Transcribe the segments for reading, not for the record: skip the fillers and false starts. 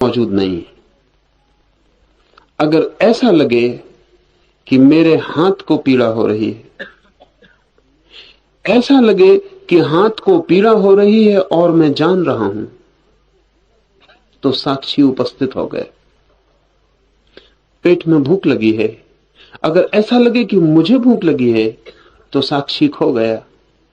मौजूद नहीं है। अगर ऐसा लगे कि मेरे हाथ को पीड़ा हो रही है, ऐसा लगे कि हाथ को पीड़ा हो रही है और मैं जान रहा हूं, तो साक्षी उपस्थित हो गए। पेट में भूख लगी है, अगर ऐसा लगे कि मुझे भूख लगी है, तो साक्षी खो गया,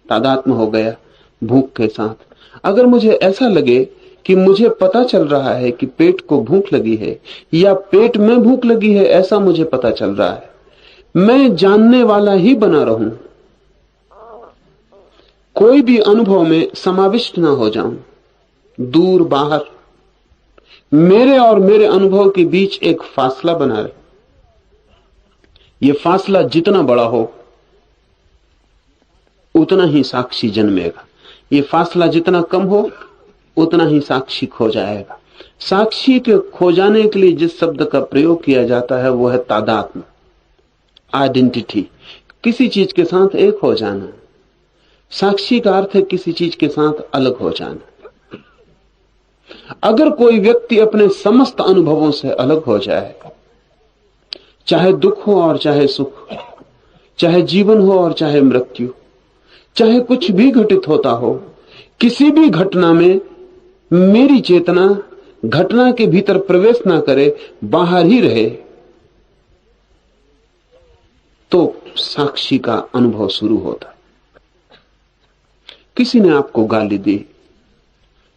तादात्म्य हो गया भूख के साथ। अगर मुझे ऐसा लगे कि मुझे पता चल रहा है कि पेट को भूख लगी है या पेट में भूख लगी है, ऐसा मुझे पता चल रहा है, मैं जानने वाला ही बना रहूं, कोई भी अनुभव में समाविष्ट ना हो जाऊं, दूर बाहर, मेरे और मेरे अनुभव के बीच एक फासला बना रहे। यह फासला जितना बड़ा हो उतना ही साक्षी जन्मेगा, ये फासला जितना कम हो उतना ही साक्षी खो जाएगा। साक्षी के खो जाने के लिए जिस शब्द का प्रयोग किया जाता है वो है तादात्म्य, आइडेंटिटी, किसी चीज के साथ एक हो जाना। साक्षी का अर्थ है किसी चीज के साथ अलग हो जाना। अगर कोई व्यक्ति अपने समस्त अनुभवों से अलग हो जाए, चाहे दुख हो और चाहे सुख, चाहे जीवन हो और चाहे मृत्यु, चाहे कुछ भी घटित होता हो, किसी भी घटना में मेरी चेतना घटना के भीतर प्रवेश ना करे, बाहर ही रहे, तो साक्षी का अनुभव शुरू होता है। किसी ने आपको गाली दी,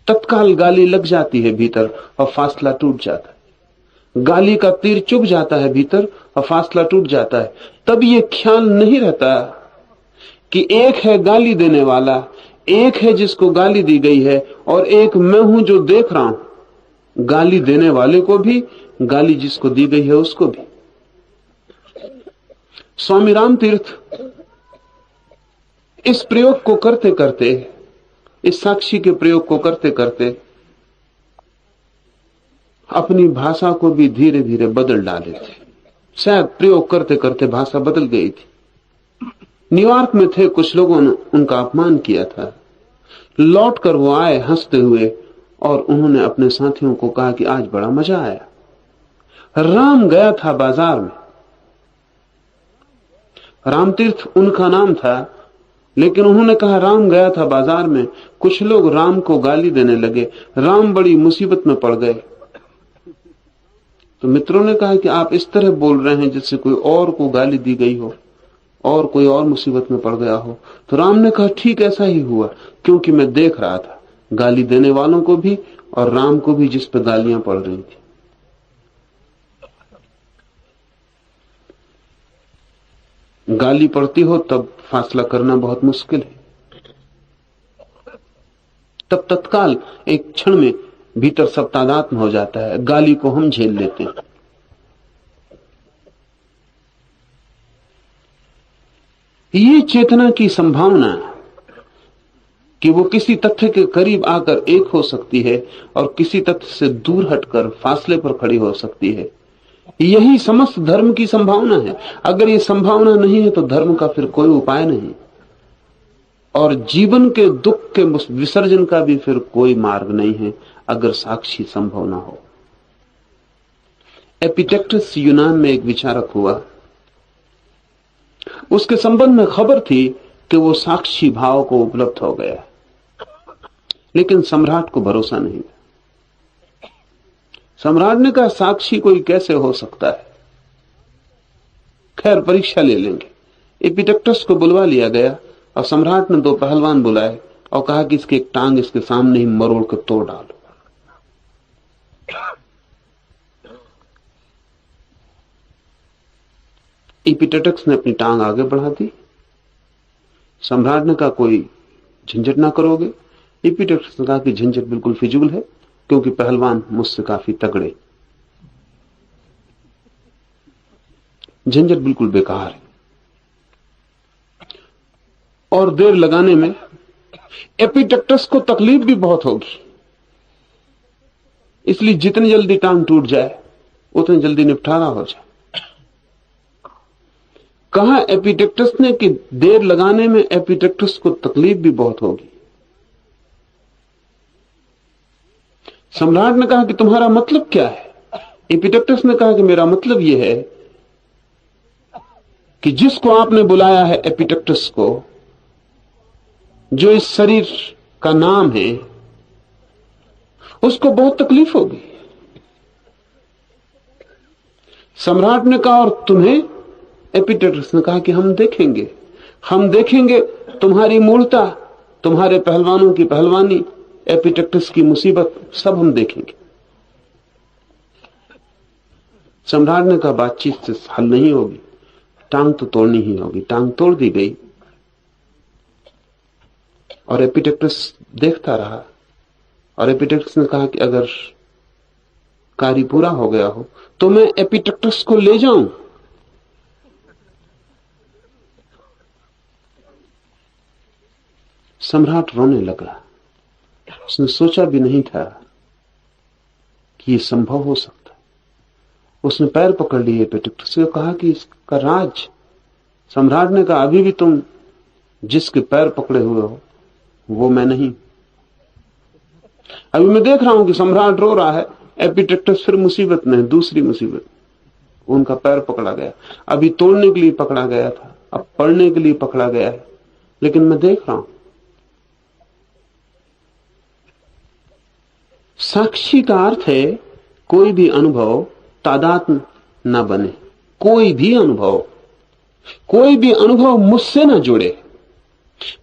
तत्काल गाली लग जाती है भीतर और फासला टूट जाता है। गाली का तीर चुभ जाता है भीतर और फासला टूट जाता है। तब ये ख्याल नहीं रहता कि एक है गाली देने वाला, एक है जिसको गाली दी गई है, और एक मैं हूं जो देख रहा हूं, गाली देने वाले को भी, गाली जिसको दी गई है उसको भी। स्वामी रामतीर्थ इस प्रयोग को करते करते, इस साक्षी के प्रयोग को करते करते अपनी भाषा को भी धीरे धीरे बदल डाले थे। शायद प्रयोग करते करते भाषा बदल गई थी। न्यूयॉर्क में थे, कुछ लोगों ने उनका अपमान किया था। लौटकर वो आए हंसते हुए और उन्होंने अपने साथियों को कहा कि आज बड़ा मजा आया। राम गया था बाजार में। रामतीर्थ उनका नाम था, लेकिन उन्होंने कहा राम गया था बाजार में। कुछ लोग राम को गाली देने लगे, राम बड़ी मुसीबत में पड़ गए। तो मित्रों ने कहा कि आप इस तरह बोल रहे हैं जैसे कोई और को गाली दी गई हो और कोई और मुसीबत में पड़ गया हो। तो राम ने कहा ठीक ऐसा ही हुआ, क्योंकि मैं देख रहा था गाली देने वालों को भी और राम को भी जिस पर गालियां पड़ रही थी। गाली पड़ती हो तब फासला करना बहुत मुश्किल है। तब तत्काल एक क्षण में भीतर सब तादात्म्य हो जाता है, गाली को हम झेल लेते हैं। ये चेतना की संभावना कि वो किसी तथ्य के करीब आकर एक हो सकती है और किसी तथ्य से दूर हटकर फासले पर खड़ी हो सकती है, यही समस्त धर्म की संभावना है। अगर ये संभावना नहीं है तो धर्म का फिर कोई उपाय नहीं, और जीवन के दुख के विसर्जन का भी फिर कोई मार्ग नहीं है अगर साक्षी संभव ना हो। एपिटेक्टस यूनान में एक विचारक हुआ, उसके संबंध में खबर थी कि वो साक्षी भाव को उपलब्ध हो गया, लेकिन सम्राट को भरोसा नहीं था। सम्राट ने कहा साक्षी कोई कैसे हो सकता है, खैर परीक्षा ले लेंगे। एपिटेक्टस को बुलवा लिया गया और सम्राट ने दो पहलवान बुलाए और कहा कि इसकी एक टांग इसके सामने ही मरोड़ कर तोड़ डालो। एपिटेक्टस ने अपनी टांग आगे बढ़ा दी। सम्राट ने कहा कोई झंझट ना करोगे? एपिटेक्टस ने कहा कि झंझट बिल्कुल फिजूल है, क्योंकि पहलवान मुझसे काफी तगड़े, झंझट बिल्कुल बेकार है। और देर लगाने में एपिटेक्टस को तकलीफ भी बहुत होगी, इसलिए जितनी जल्दी टांग टूट जाए उतनी जल्दी निपटारा हो जाए। कहा एपिटेक्टस ने कि देर लगाने में एपिटेक्टस को तकलीफ भी बहुत होगी। सम्राट ने कहा कि तुम्हारा मतलब क्या है? एपिटेक्टस ने कहा कि मेरा मतलब यह है कि जिसको आपने बुलाया है एपिटेक्टस को, जो इस शरीर का नाम है, उसको बहुत तकलीफ होगी। सम्राट ने कहा और तुम्हें? एपिटेक्टस ने कहा कि हम देखेंगे तुम्हारी मूर्ता, तुम्हारे पहलवानों की पहलवानी, एपिटेक्टस की मुसीबत, सब हम देखेंगे। सम्राट ने कहा बातचीत से हल नहीं होगी, टांग तो तोड़नी ही होगी। टांग तोड़ दी गई और एपिटेक्टस देखता रहा। और एपिटेक्टस ने कहा कि अगर कार्य पूरा हो गया हो तो मैं एपिटेक्टस को ले जाऊं। सम्राट रोने लगा। उसने सोचा भी नहीं था कि यह संभव हो सकता है। उसने पैर पकड़ लिए एपिटेक्टस से, कहा कि इसका राज। सम्राट ने कहा अभी भी तुम जिसके पैर पकड़े हुए हो वो मैं नहीं। अभी मैं देख रहा हूं कि सम्राट रो रहा है, एपिटेक्टस फिर मुसीबत में, दूसरी मुसीबत। उनका पैर पकड़ा गया, अभी तोड़ने के लिए पकड़ा गया था, अब पढ़ने के लिए पकड़ा गया है, लेकिन मैं देख रहा हूं। साक्षी का अर्थ है कोई भी अनुभव तादात्म्य न बने, कोई भी अनुभव मुझसे न जुड़े,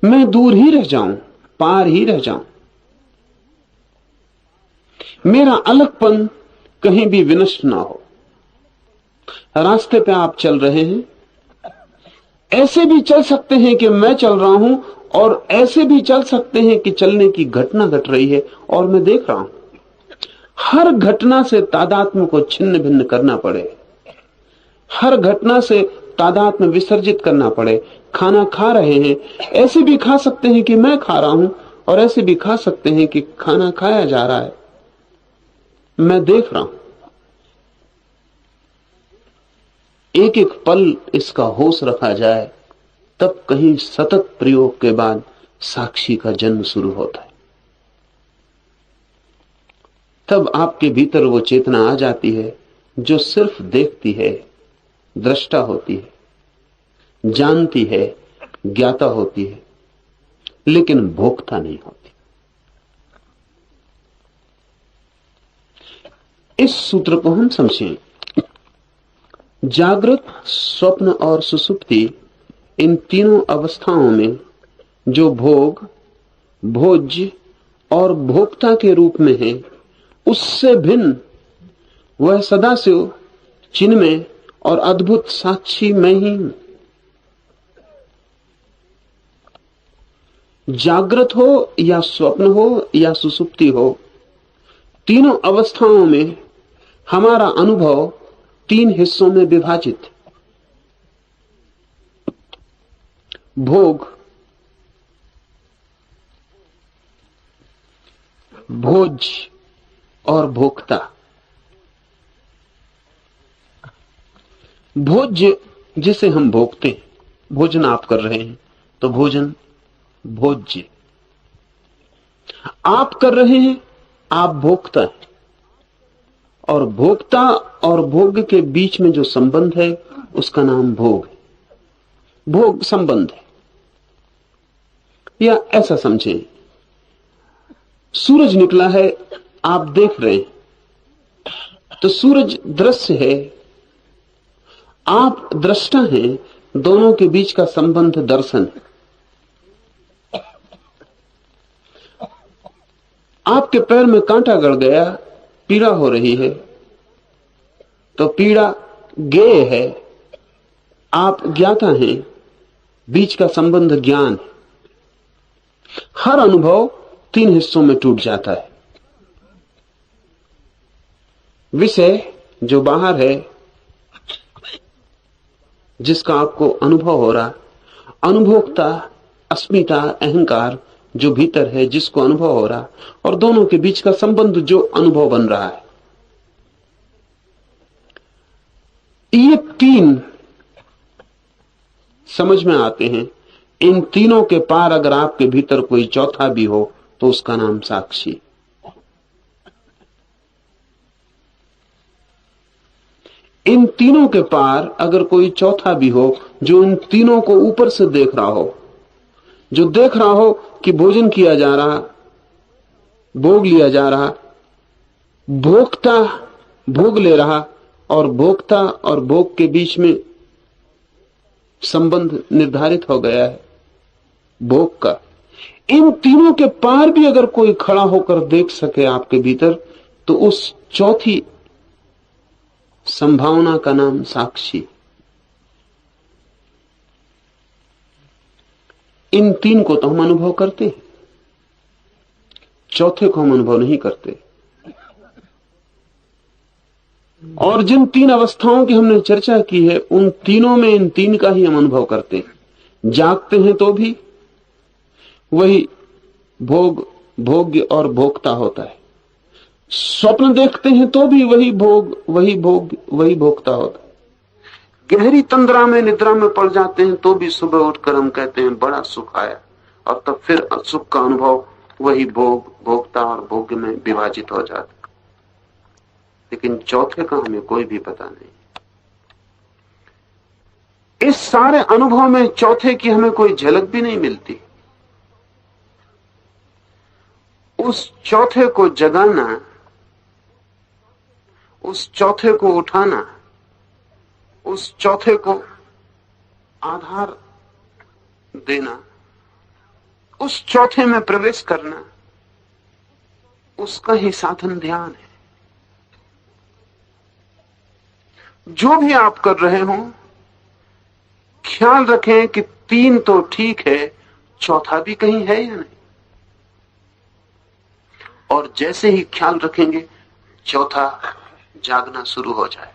मैं दूर ही रह जाऊं, पार ही रह जाऊं, मेरा अलगपन कहीं भी विनष्ट ना हो। रास्ते पे आप चल रहे हैं, ऐसे भी चल सकते हैं कि मैं चल रहा हूं, और ऐसे भी चल सकते हैं कि चलने की घटना घट रही है और मैं देख रहा हूं। हर घटना से तादात्म्य को छिन्न भिन्न करना पड़े, हर घटना से तादात्म्य विसर्जित करना पड़े। खाना खा रहे हैं, ऐसे भी खा सकते हैं कि मैं खा रहा हूं, और ऐसे भी खा सकते हैं कि खाना खाया जा रहा है, मैं देख रहा हूं। एक एक पल इसका होश रखा जाए, तब कहीं सतत प्रयोग के बाद साक्षी का जन्म शुरू होता है। तब आपके भीतर वो चेतना आ जाती है जो सिर्फ देखती है, दृष्टा होती है, जानती है, ज्ञाता होती है, लेकिन भोक्ता नहीं होती। इस सूत्र को हम समझें। जागृत, स्वप्न और सुषुप्ति, इन तीनों अवस्थाओं में जो भोग, भोज्य और भोक्ता के रूप में है, उससे भिन्न वह सदाशिव, चिन्मय और अद्भुत साक्षी मैं ही हूं। जागृत हो या स्वप्न हो या सुषुप्ति हो, तीनों अवस्थाओं में हमारा अनुभव तीन हिस्सों में विभाजित है। भोग, भोज्य और भोक्ता। भोज्य जिसे हम भोगते हैं, भोजन आप कर रहे हैं तो भोजन भोज्य। आप कर रहे हैं, आप भोक्ता हैं। और भोक्ता और भोग के बीच में जो संबंध है उसका नाम भोग है। भोग संबंध है। या ऐसा समझें, सूरज निकला है, आप देख रहे हैं तो सूरज दृश्य है, आप दृष्टा हैं, दोनों के बीच का संबंध दर्शन है। आपके पैर में कांटा गड़ गया, पीड़ा हो रही है, तो पीड़ा ज्ञेय है, आप ज्ञाता हैं, बीच का संबंध ज्ञान है। हर अनुभव तीन हिस्सों में टूट जाता है। विषय जो बाहर है, जिसका आपको अनुभव हो रहा, अनुभोक्ता, अस्मिता, अहंकार जो भीतर है, जिसको अनुभव हो रहा, और दोनों के बीच का संबंध जो अनुभव बन रहा है। ये तीन समझ में आते हैं। इन तीनों के पार अगर आपके भीतर कोई चौथा भी हो तो उसका नाम साक्षी। इन तीनों के पार अगर कोई चौथा भी हो जो इन तीनों को ऊपर से देख रहा हो, जो देख रहा हो कि भोजन किया जा रहा, भोग लिया जा रहा, भोक्ता भोग ले रहा और भोक्ता और भोग के बीच में संबंध निर्धारित हो गया है भोग का, इन तीनों के पार भी अगर कोई खड़ा होकर देख सके आपके भीतर, तो उस चौथी संभावना का नाम साक्षी। इन तीन को तो हम अनुभव करते हैं, चौथे को हम अनुभव नहीं करते। और जिन तीन अवस्थाओं की हमने चर्चा की है, उन तीनों में इन तीन का ही हम अनुभव करते हैं। जागते हैं तो भी वही भोग, भोग्य और भोक्ता होता है। स्वप्न देखते हैं तो भी वही भोग, वही भोग, वही भोक्ता होता है। गहरी तंद्रा में, निद्रा में पड़ जाते हैं तो भी सुबह उठकर हम कहते हैं बड़ा सुख आया, और तब फिर सुख का अनुभव वही भोग, भोक्ता और भोग्य में विभाजित हो जाता है। लेकिन चौथे का हमें कोई भी पता नहीं। इस सारे अनुभव में चौथे की हमें कोई झलक भी नहीं मिलती। उस चौथे को जगाना, उस चौथे को उठाना, उस चौथे को आधार देना, उस चौथे में प्रवेश करना, उसका ही साधन ध्यान है। जो भी आप कर रहे हो, ख्याल रखें कि तीन तो ठीक है, चौथा भी कहीं है या नहीं। और जैसे ही ख्याल रखेंगे, चौथा जागना शुरू हो जाए,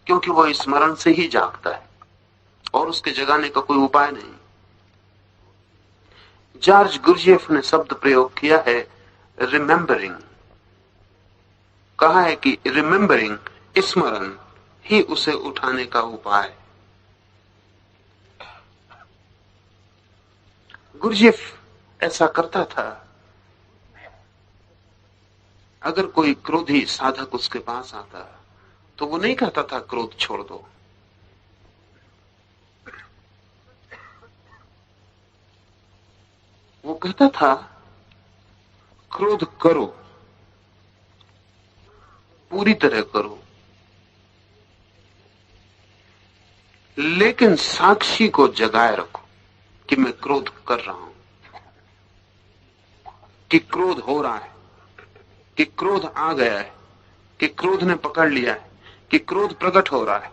क्योंकि वो स्मरण से ही जागता है और उसके जगाने का कोई उपाय नहीं। जॉर्ज गुरजेफ ने शब्द प्रयोग किया है रिमेंबरिंग। कहा है कि रिमेंबरिंग, स्मरण ही उसे उठाने का उपाय। गुरजेफ ऐसा करता था। अगर कोई क्रोधी साधक उसके पास आता तो वो नहीं कहता था क्रोध छोड़ दो, वो कहता था क्रोध करो, पूरी तरह करो, लेकिन साक्षी को जगाए रखो कि मैं क्रोध कर रहा हूं, कि क्रोध हो रहा है, कि क्रोध आ गया है, कि क्रोध ने पकड़ लिया है, कि क्रोध प्रकट हो रहा है।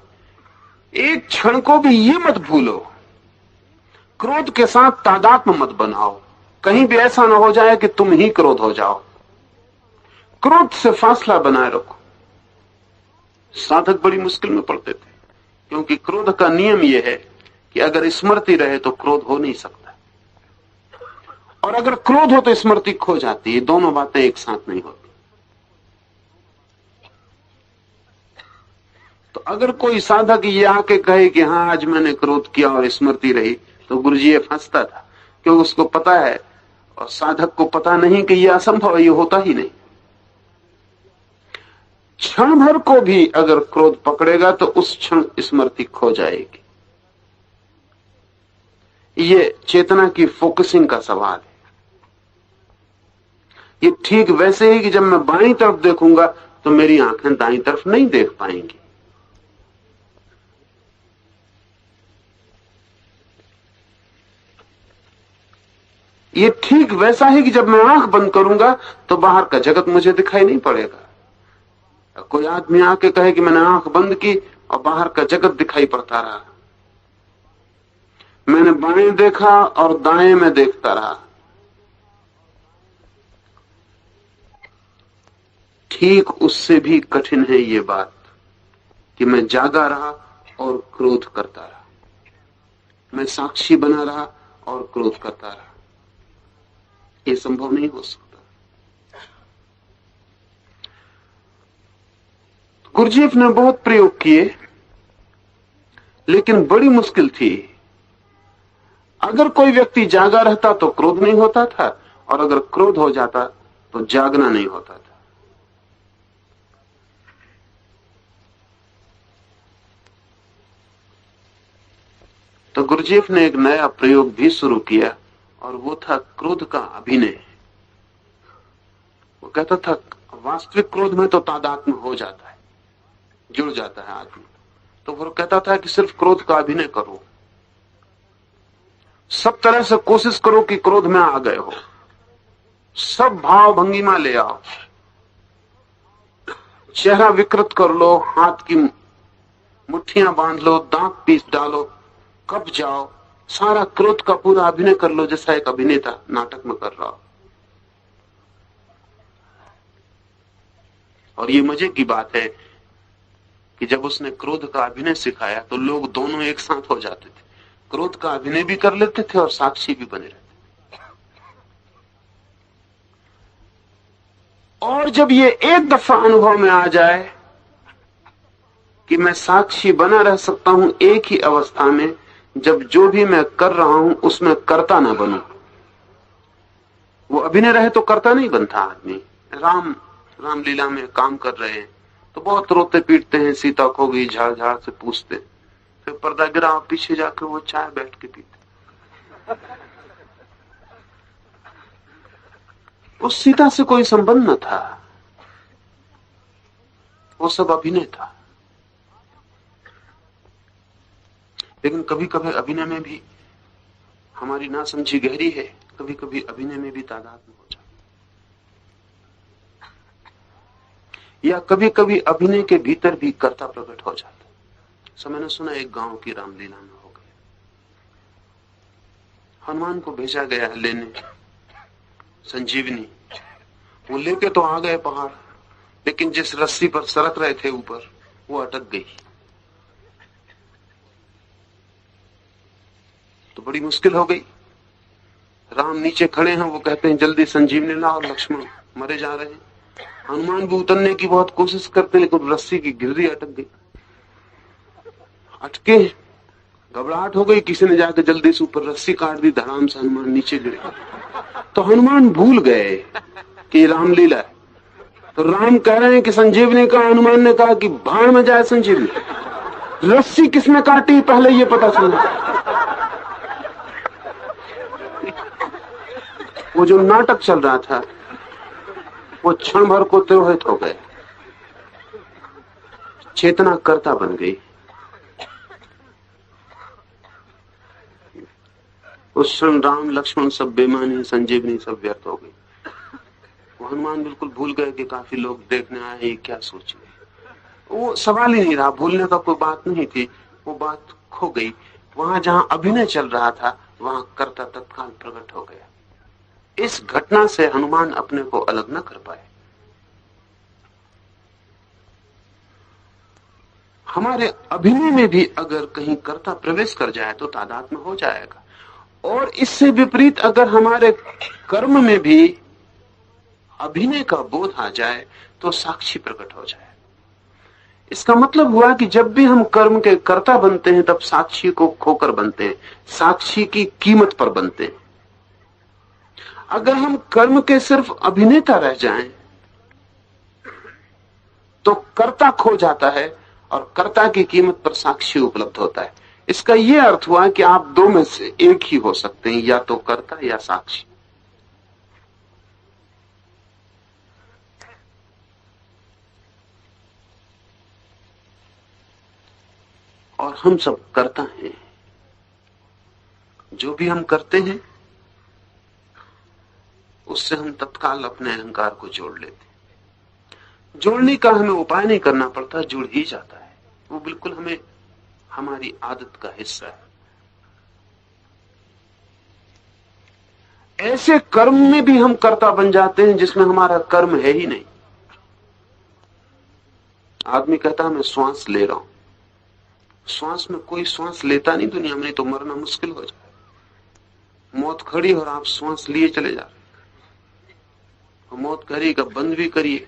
एक क्षण को भी ये मत भूलो, क्रोध के साथ तादात्म्य मत बनाओ, कहीं भी ऐसा ना हो जाए कि तुम ही क्रोध हो जाओ। क्रोध से फासला बनाए रखो। साधक बड़ी मुश्किल में पड़ते थे, क्योंकि क्रोध का नियम यह है कि अगर स्मृति रहे तो क्रोध हो नहीं सकता, और अगर क्रोध हो तो स्मृति खो जाती है। दोनों बातें एक साथ नहीं होती। तो अगर कोई साधक ये आके कहे कि हाँ आज मैंने क्रोध किया और स्मृति रही, तो गुरुजी फंसता था, क्योंकि उसको पता है और साधक को पता नहीं कि यह असंभव है, ये होता ही नहीं। क्षण भर को भी अगर क्रोध पकड़ेगा तो उस क्षण स्मृति खो जाएगी। ये चेतना की फोकसिंग का सवाल है। ये ठीक वैसे ही कि जब मैं बाईं तरफ देखूंगा तो मेरी आंखें दाईं तरफ नहीं देख पाएंगी। ये ठीक वैसा ही कि जब मैं आंख बंद करूंगा तो बाहर का जगत मुझे दिखाई नहीं पड़ेगा। कोई आदमी आके कहे कि मैंने आंख बंद की और बाहर का जगत दिखाई पड़ता रहा, मैंने बाएं देखा और दाएं में देखता रहा, ठीक उससे भी कठिन है ये बात कि मैं जागा रहा और क्रोध करता रहा, मैं साक्षी बना रहा और क्रोध करता रहा। ये संभव नहीं हो सकता। गुरजेफ ने बहुत प्रयोग किए, लेकिन बड़ी मुश्किल थी। अगर कोई व्यक्ति जागा रहता तो क्रोध नहीं होता था, और अगर क्रोध हो जाता तो जागना नहीं होता था। तो गुरुजीएफ ने एक नया प्रयोग भी शुरू किया और वो था क्रोध का अभिनय। वो कहता था वास्तविक क्रोध में तो तादात्म्य हो जाता है, जुड़ जाता है आदमी। तो वो कहता था कि सिर्फ क्रोध का अभिनय करो, सब तरह से कोशिश करो कि क्रोध में आ गए हो, सब भाव भंगिमा ले आओ, चेहरा विकृत कर लो, हाथ की मुट्ठियां बांध लो, दांत पीस डालो, कब जाओ, सारा क्रोध का पूरा अभिनय कर लो जैसा एक अभिनेता नाटक में कर रहा हो। और ये मजे की बात है कि जब उसने क्रोध का अभिनय सिखाया तो लोग दोनों एक साथ हो जाते थे, क्रोध का अभिनय भी कर लेते थे और साक्षी भी बने रहते। और जब ये एक दफा अनुभव में आ जाए कि मैं साक्षी बना रह सकता हूं एक ही अवस्था में, जब जो भी मैं कर रहा हूं उसमें कर्ता ना बनूं। वो अभिनय रहे तो कर्ता नहीं बनता आदमी। रामलीला में काम कर रहे हैं तो बहुत रोते पीटते हैं, सीता खो गई, झाड़ झाड़ से पूछते, फिर पर्दा गिरा, पीछे जाकर वो चाय बैठ के पीते। उस सीता से कोई संबंध न था, वो सब अभिनय था। लेकिन कभी कभी अभिनय में भी हमारी नासमझी गहरी है, कभी कभी अभिनय में भी तादात्म्य हो जाता, या कभी कभी अभिनय के भीतर भी कर्ता प्रकट हो जाता। सो मैंने सुना एक गांव की रामलीला में हो गया, हनुमान को भेजा गया है लेने संजीवनी। वो लेके तो आ गए पहाड़, लेकिन जिस रस्सी पर सरक रहे थे ऊपर, वो अटक गई। तो बड़ी मुश्किल हो गई। राम नीचे खड़े हैं, वो कहते हैं जल्दी संजीवनी लाओ, लक्ष्मण मरे जा रहे हैं। हनुमान भी उतरने की बहुत कोशिश करते हैं, लेकिन रस्सी की गिर्री अटक गई। अटके, घबराहट हो गई, किसी ने जाकर जल्दी से ऊपर रस्सी काट दी, धड़ाम से हनुमान नीचे गिरे। तो हनुमान भूल गए कि रामलीला है। तो राम कह रहे हैं कि संजीवनी का, हनुमान ने कहा कि भाड़ में जाए संजीवनी। रस्सी किसने काटी पहले ये पता चला। वो जो नाटक चल रहा था वो क्षण भर को तिरोहित हो गए, चेतना कर्ता बन गई। उस क्षण राम लक्ष्मण सब बेमानी, संजीवनी सब व्यर्थ हो गई। वो हनुमान बिल्कुल भूल गए कि काफी लोग देखने आए हैं, क्या सोचेंगे। वो सवाल ही नहीं रहा, भूलने का कोई बात नहीं थी, वो बात खो गई। वहां जहां अभिनय चल रहा था वहां कर्ता तत्काल प्रकट हो गया। इस घटना से हनुमान अपने को अलग न कर पाए। हमारे अभिनय में भी अगर कहीं कर्ता प्रवेश कर जाए तो तादात्म्य हो जाएगा, और इससे विपरीत अगर हमारे कर्म में भी अभिनय का बोध आ जाए तो साक्षी प्रकट हो जाए। इसका मतलब हुआ कि जब भी हम कर्म के कर्ता बनते हैं तब साक्षी को खोकर बनते हैं, साक्षी की कीमत पर बनते हैं। अगर हम कर्म के सिर्फ अभिनेता रह जाएं तो कर्ता खो जाता है और कर्ता की कीमत पर साक्षी उपलब्ध होता है। इसका यह अर्थ हुआ कि आप दो में से एक ही हो सकते हैं, या तो कर्ता या साक्षी। और हम सब कर्ता हैं। जो भी हम करते हैं उससे हम तत्काल अपने अहंकार को जोड़ लेते हैं। जोड़ने का हमें उपाय नहीं करना पड़ता, जुड़ ही जाता है। वो बिल्कुल हमें हमारी आदत का हिस्सा है। ऐसे कर्म में भी हम कर्ता बन जाते हैं जिसमें हमारा कर्म है ही नहीं। आदमी कहता है मैं श्वास ले रहा हूं, श्वास में कोई श्वास लेता नहीं दुनिया में, नहीं तो मरना मुश्किल हो जाए। मौत खड़ी और आप श्वास लिए चले जा रहे, मौत करेगा बंद भी करिए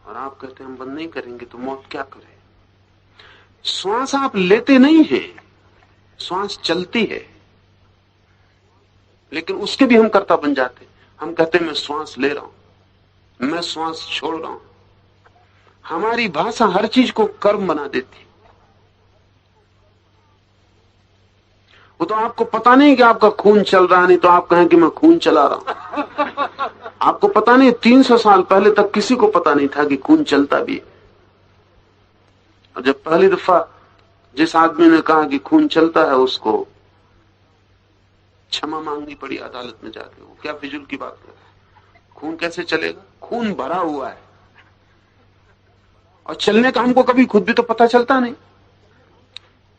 और आप कहते हैं हम बंद नहीं करेंगे, तो मौत क्या करे। श्वास आप लेते नहीं हैं, श्वास चलती है, लेकिन उसके भी हम कर्ता बन जाते। हम कहते हैं मैं श्वास ले रहा हूं, मैं श्वास छोड़ रहा हूं। हमारी भाषा हर चीज को कर्म बना देती। वो तो आपको पता नहीं कि आपका खून चल रहा है, नहीं तो आप कहें कि मैं खून चला रहा हूं। आपको पता नहीं, 300 साल पहले तक किसी को पता नहीं था कि खून चलता भी है। और जब पहली दफा जिस आदमी ने कहा कि खून चलता है, उसको क्षमा मांगनी पड़ी अदालत में जाके। वो क्या फिजूल की बात कर रहा है, खून कैसे चलेगा? खून भरा हुआ है और चलने का हमको कभी खुद भी तो पता चलता नहीं।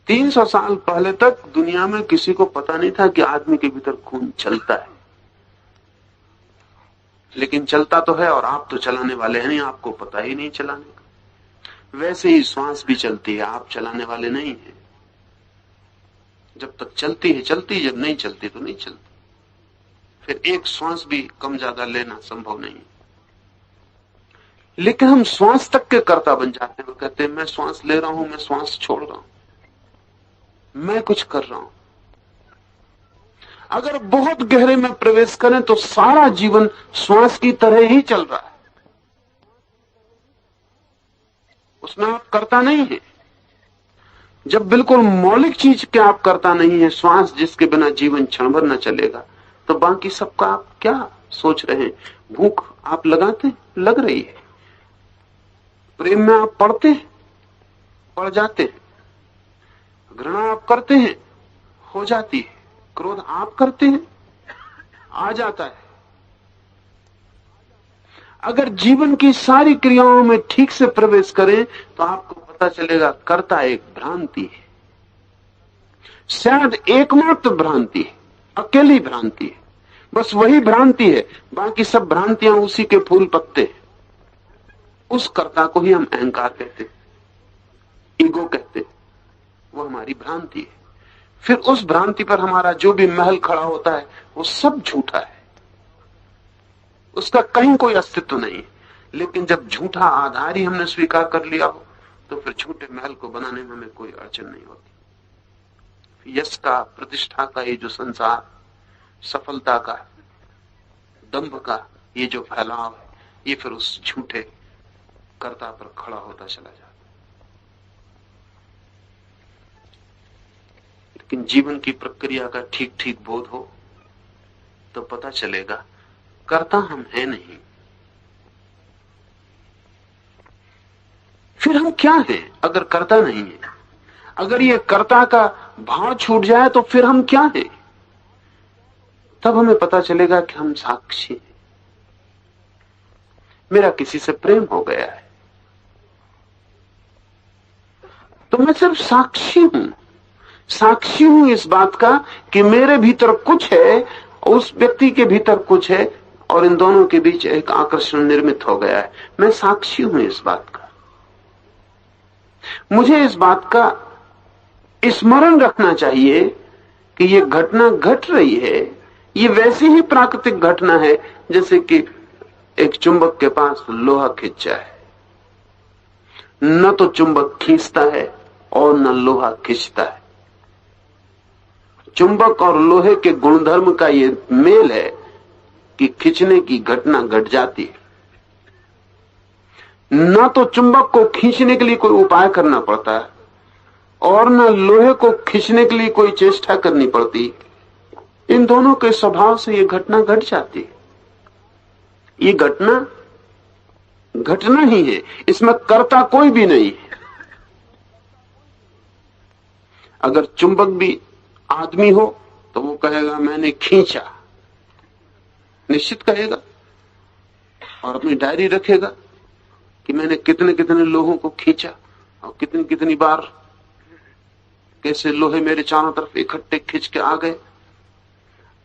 300 साल पहले तक दुनिया में किसी को पता नहीं था कि आदमी के भीतर खून चलता है, लेकिन चलता तो है और आप तो चलाने वाले हैं नहीं, आपको पता ही नहीं चलाने का। वैसे ही श्वास भी चलती है, आप चलाने वाले नहीं है। जब तक चलती है चलती, जब नहीं चलती तो नहीं चलती। फिर एक श्वास भी कम ज्यादा लेना संभव नहीं है। लेकिन हम श्वास तक के कर्ता बन जाते हैं और कहते हैं मैं श्वास ले रहा हूं, मैं श्वास छोड़ रहा हूं, मैं कुछ कर रहा हूं। अगर बहुत गहरे में प्रवेश करें तो सारा जीवन श्वास की तरह ही चल रहा है, उसमें आप करता नहीं है। जब बिल्कुल मौलिक चीज के आप करता नहीं है, श्वास जिसके बिना जीवन क्षण भर न चलेगा, तो बाकी सबका आप क्या सोच रहे हैं? भूख आप लगाते, लग रही है। प्रेम में आप पड़ते हैं, पड़ जाते हैं। घृणा आप करते हैं, हो जाती है। क्रोध आप करते हैं, आ जाता है। अगर जीवन की सारी क्रियाओं में ठीक से प्रवेश करें तो आपको पता चलेगा कर्ता एक भ्रांति है, शायद एकमात्र भ्रांति है, अकेली भ्रांति है। बस वही भ्रांति है, बाकी सब भ्रांतियां उसी के फूल पत्ते। उस कर्ता को ही हम अहंकार कहते, ईगो कहते। वो हमारी भ्रांति है। फिर उस भ्रांति पर हमारा जो भी महल खड़ा होता है वो सब झूठा है, उसका कहीं कोई अस्तित्व नहीं। लेकिन जब झूठा आधार ही हमने स्वीकार कर लिया हो तो फिर झूठे महल को बनाने में हमें कोई अड़चन नहीं होती। यश का, प्रतिष्ठा का ये जो संसार, सफलता का, दंभ का ये जो फैलाव है, ये फिर उस झूठे कर्ता पर खड़ा होता चला जाता। लेकिन जीवन की प्रक्रिया का ठीक ठीक बोध हो तो पता चलेगा कर्ता हम हैं नहीं। फिर हम क्या हैं अगर कर्ता नहीं है? अगर ये कर्ता का भाव छूट जाए तो फिर हम क्या हैं? तब हमें पता चलेगा कि हम साक्षी हैं। मेरा किसी से प्रेम हो गया है तो मैं सिर्फ साक्षी हूं। साक्षी हूं इस बात का कि मेरे भीतर कुछ है, उस व्यक्ति के भीतर कुछ है, और इन दोनों के बीच एक आकर्षण निर्मित हो गया है। मैं साक्षी हूं इस बात का। मुझे इस बात का स्मरण रखना चाहिए कि ये घटना घट रही है, ये वैसी ही प्राकृतिक घटना है जैसे कि एक चुंबक के पास लोहा खींचा है। न तो चुंबक खींचता है और न लोहा खींचता है। चुंबक और लोहे के गुणधर्म का ये मेल है कि खींचने की घटना घट जाती है। न तो चुंबक को खींचने के लिए कोई उपाय करना पड़ता है और न लोहे को खींचने के लिए कोई चेष्टा करनी पड़ती। इन दोनों के स्वभाव से ये घटना घट जाती है। ये घटना घटना ही है, इसमें कर्ता कोई भी नहीं है। अगर चुंबक भी आदमी हो तो वो कहेगा मैंने खींचा, निश्चित कहेगा, और अपनी डायरी रखेगा कि मैंने कितने कितने लोगों को खींचा और कितनी कितनी बार कैसे लोहे मेरे चारों तरफ इकट्ठे खींच के आ गए।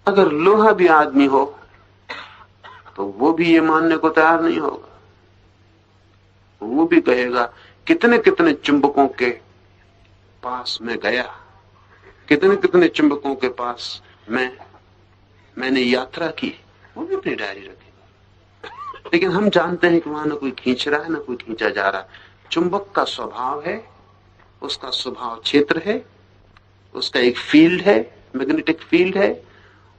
अगर लोहा भी आदमी हो तो वो भी ये मानने को तैयार नहीं होगा। वो भी कहेगा कितने कितने चुंबकों के पास मैं गया, कितने कितने चुंबकों के पास मैंने यात्रा की। वो भी अपनी डायरी रखेगा। लेकिन हम जानते हैं कि वहां ना कोई खींच रहा है ना कोई खींचा जा रहा है। चुंबक का स्वभाव है, उसका स्वभाव क्षेत्र है, उसका एक फील्ड है, मैग्नेटिक फील्ड है,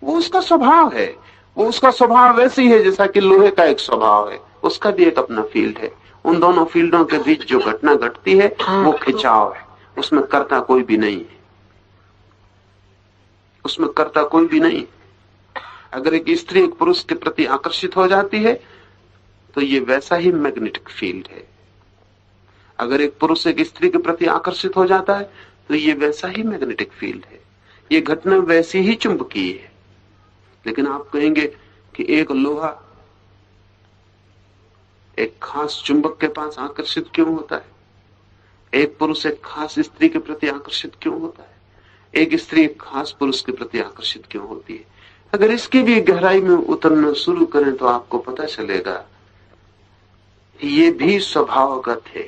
वो उसका स्वभाव है। वो उसका स्वभाव वैसे ही है जैसा कि लोहे का एक स्वभाव है, उसका भी एक अपना फील्ड है। उन दोनों फील्डों के बीच जो घटना घटती है वो खिंचाव है, उसमें कर्ता कोई भी नहीं है। उसमें कर्ता कोई भी नहीं। अगर एक स्त्री एक पुरुष के प्रति आकर्षित हो जाती है तो ये वैसा ही मैग्नेटिक फील्ड है। अगर एक पुरुष एक स्त्री के प्रति आकर्षित हो जाता है तो ये वैसा ही मैग्नेटिक फील्ड है। ये घटना वैसी ही चुंबकीय है। लेकिन आप कहेंगे कि एक लोहा एक खास चुंबक के पास आकर्षित क्यों होता है, एक पुरुष एक खास स्त्री के प्रति आकर्षित क्यों होता है, एक स्त्री एक खास पुरुष के प्रति आकर्षित क्यों होती है। अगर इसकी भी गहराई में उतरना शुरू करें तो आपको पता चलेगा ये भी स्वभावगत है।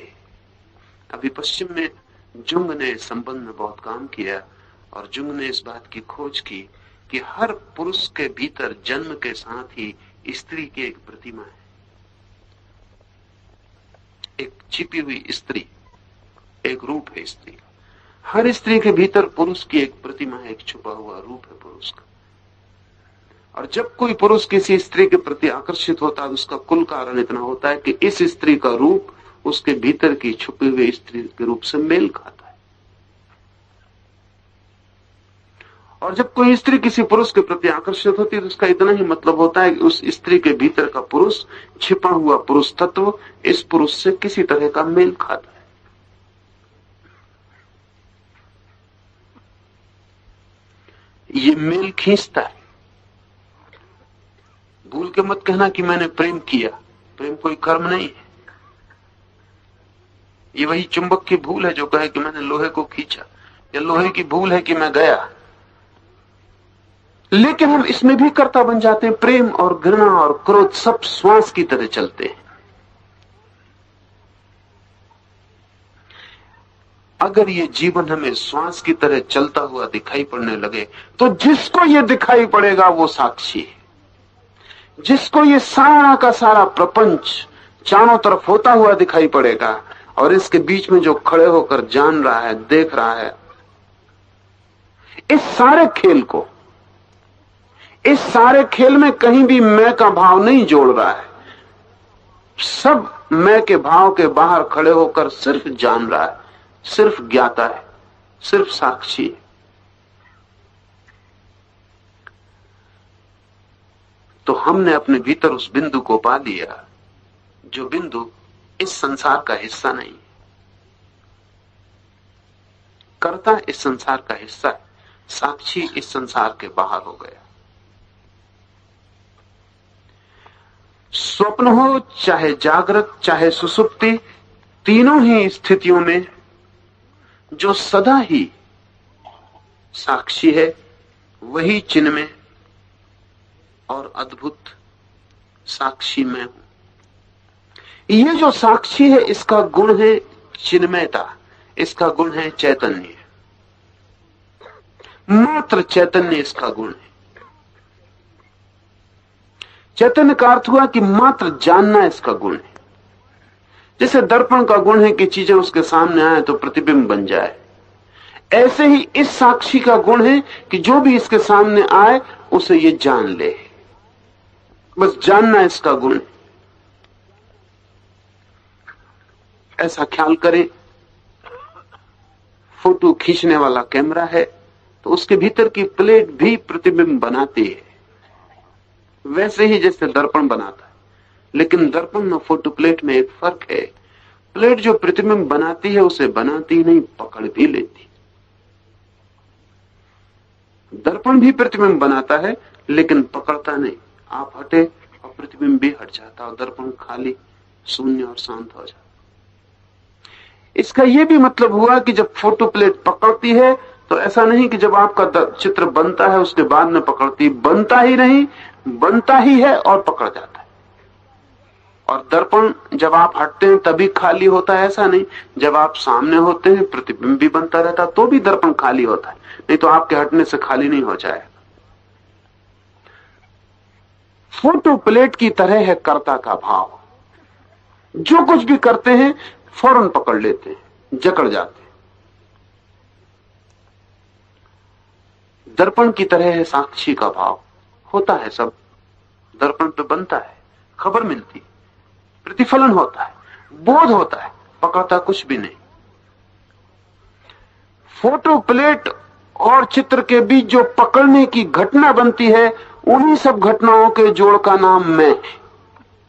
अभी पश्चिम में जुंग ने संबंध में बहुत काम किया और जुंग ने इस बात की खोज की कि हर पुरुष के भीतर जन्म के साथ ही स्त्री की एक प्रतिमा है, एक छिपी हुई स्त्री, एक रूप है स्त्री का। हर स्त्री के भीतर पुरुष की एक प्रतिमा है, एक छुपा हुआ रूप है पुरुष का। और जब कोई पुरुष किसी स्त्री के प्रति आकर्षित होता है उसका कुल कारण इतना होता है कि इस स्त्री का रूप उसके भीतर की छुपी हुई स्त्री के रूप से मेल खाता है। और जब कोई स्त्री किसी पुरुष के प्रति आकर्षित होती है तो उसका इतना ही मतलब होता है कि उस स्त्री के भीतर का पुरुष, छिपा हुआ पुरुष तत्व इस पुरुष से किसी तरह का मेल खाता है। ये मेल खींचता है। भूल के मत कहना कि मैंने प्रेम किया, प्रेम कोई कर्म नहीं है। ये वही चुंबक की भूल है जो कहे कि मैंने लोहे को खींचा, या लोहे की भूल है कि मैं गया। लेकिन हम इसमें भी कर्ता बन जाते हैं। प्रेम और घृणा और क्रोध सब श्वास की तरह चलते हैं। अगर ये जीवन हमें श्वास की तरह चलता हुआ दिखाई पड़ने लगे तो जिसको ये दिखाई पड़ेगा वो साक्षी है। जिसको ये सारा का सारा प्रपंच चारों तरफ होता हुआ दिखाई पड़ेगा और इसके बीच में जो खड़े होकर जान रहा है, देख रहा है, इस सारे खेल को, इस सारे खेल में कहीं भी मैं का भाव नहीं जोड़ रहा है। सब मैं के भाव के बाहर खड़े होकर सिर्फ जान रहा है, सिर्फ ज्ञाता है, सिर्फ साक्षी है। तो हमने अपने भीतर उस बिंदु को पा लिया जो बिंदु इस संसार का हिस्सा नहीं। कर्ता इस संसार का हिस्सा है, साक्षी इस संसार के बाहर हो गया। स्वप्न हो चाहे जागृत चाहे सुसुप्ति, तीनों ही स्थितियों में जो सदा ही साक्षी है वही चिन्मय और अद्भुत साक्षी मैं हूं। ये जो साक्षी है इसका गुण है चिन्मयता, इसका गुण है चैतन्य। मात्र चैतन्य इसका गुण है। चैतन्य का अर्थ हुआ कि मात्र जानना इसका गुण है। जैसे दर्पण का गुण है कि चीजें उसके सामने आए तो प्रतिबिंब बन जाए, ऐसे ही इस साक्षी का गुण है कि जो भी इसके सामने आए उसे ये जान ले। बस जानना इसका गुण है। ऐसा ख्याल करें, फोटो खींचने वाला कैमरा है तो उसके भीतर की प्लेट भी प्रतिबिंब बनाती है, वैसे ही जैसे दर्पण बनाता है। लेकिन दर्पण और फोटो प्लेट में एक फर्क है। प्लेट जो प्रतिबिंब बनाती है उसे बनाती नहीं, पकड़ भी लेती। दर्पण भी प्रतिबिंब बनाता है लेकिन पकड़ता नहीं। आप हटे और प्रतिबिंब भी हट जाता और दर्पण खाली, शून्य और शांत हो जाता। इसका यह भी मतलब हुआ कि जब फोटो प्लेट पकड़ती है तो ऐसा नहीं कि जब आपका चित्र बनता है उसके बाद में पकड़ती, बनता ही नहीं, बनता ही है और पकड़ जाता है। और दर्पण जब आप हटते हैं तभी खाली होता है, ऐसा नहीं। जब आप सामने होते हैं प्रतिबिंब भी बनता रहता तो भी दर्पण खाली होता है, नहीं तो आपके हटने से खाली नहीं हो जाएगा। फोटो प्लेट की तरह है कर्ता का भाव। जो कुछ भी करते हैं फौरन पकड़ लेते हैं, जकड़ जाते हैं। दर्पण की तरह है साक्षी का भाव। होता है सब, दर्पण पे बनता है, खबर मिलती, प्रतिफलन होता है, बोध होता है, पकड़ता कुछ भी नहीं। फोटो प्लेट और चित्र के बीच जो पकड़ने की घटना बनती है, उन्हीं सब घटनाओं के जोड़ का नाम मैं है।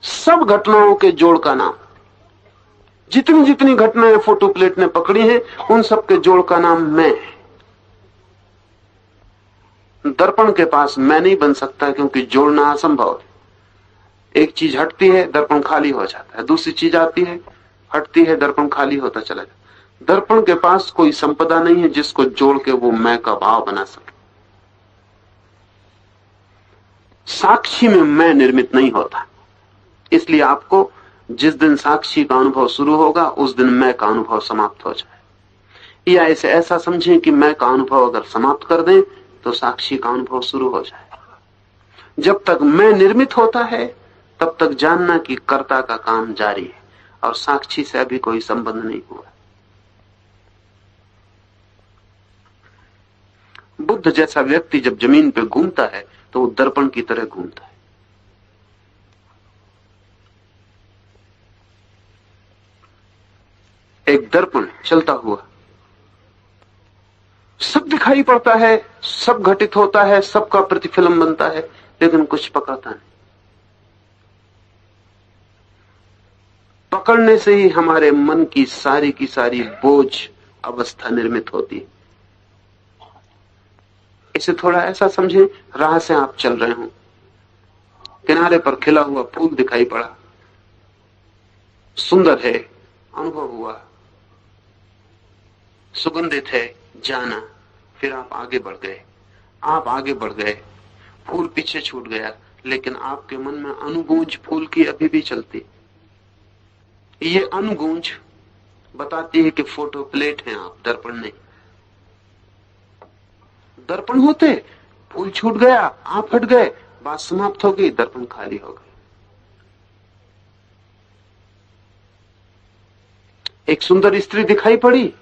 सब घटनाओं के जोड़ का नाम, जितनी जितनी घटनाएं फोटो प्लेट ने पकड़ी हैं, उन सब के जोड़ का नाम मैं है। दर्पण के पास मैं नहीं बन सकता, क्योंकि जोड़ना असंभव है। एक चीज हटती है, दर्पण खाली हो जाता है, दूसरी चीज आती है, हटती है, दर्पण खाली होता चला जाता है। दर्पण के पास कोई संपदा नहीं है जिसको जोड़ के वो मैं का भाव बना सके। साक्षी में मैं निर्मित नहीं होता, इसलिए आपको जिस दिन साक्षी का अनुभव शुरू होगा, उस दिन मैं का अनुभव समाप्त हो जाए। या इसे ऐसा समझें कि मैं का अनुभव अगर समाप्त कर दें तो साक्षी का अनुभव शुरू हो जाए। जब तक मैं निर्मित होता है, तब तक जानना कि कर्ता का काम जारी है और साक्षी से अभी कोई संबंध नहीं हुआ। बुद्ध जैसा व्यक्ति जब जमीन पे घूमता है तो वो दर्पण की तरह घूमता है। एक दर्पण चलता हुआ, सब दिखाई पड़ता है, सब घटित होता है, सबका प्रतिफलन बनता है, लेकिन कुछ पकड़ता नहीं। पकड़ने से ही हमारे मन की सारी बोझ अवस्था निर्मित होती है। इसे थोड़ा ऐसा समझें, राह से आप चल रहे हो, किनारे पर खिला हुआ फूल दिखाई पड़ा, सुंदर है, अनुभव हुआ, सुगंधित है, जाना, फिर आप आगे बढ़ गए। आप आगे बढ़ गए, फूल पीछे छूट गया, लेकिन आपके मन में अनुगूंज फूल की अभी भी चलती। ये अनुगूंज बताती है कि फोटो प्लेट हैं आप, दर्पण नहीं। दर्पण होते, फूल छूट गया, आप हट गए, बात समाप्त हो गई, दर्पण खाली हो गई। एक सुंदर स्त्री दिखाई पड़ी,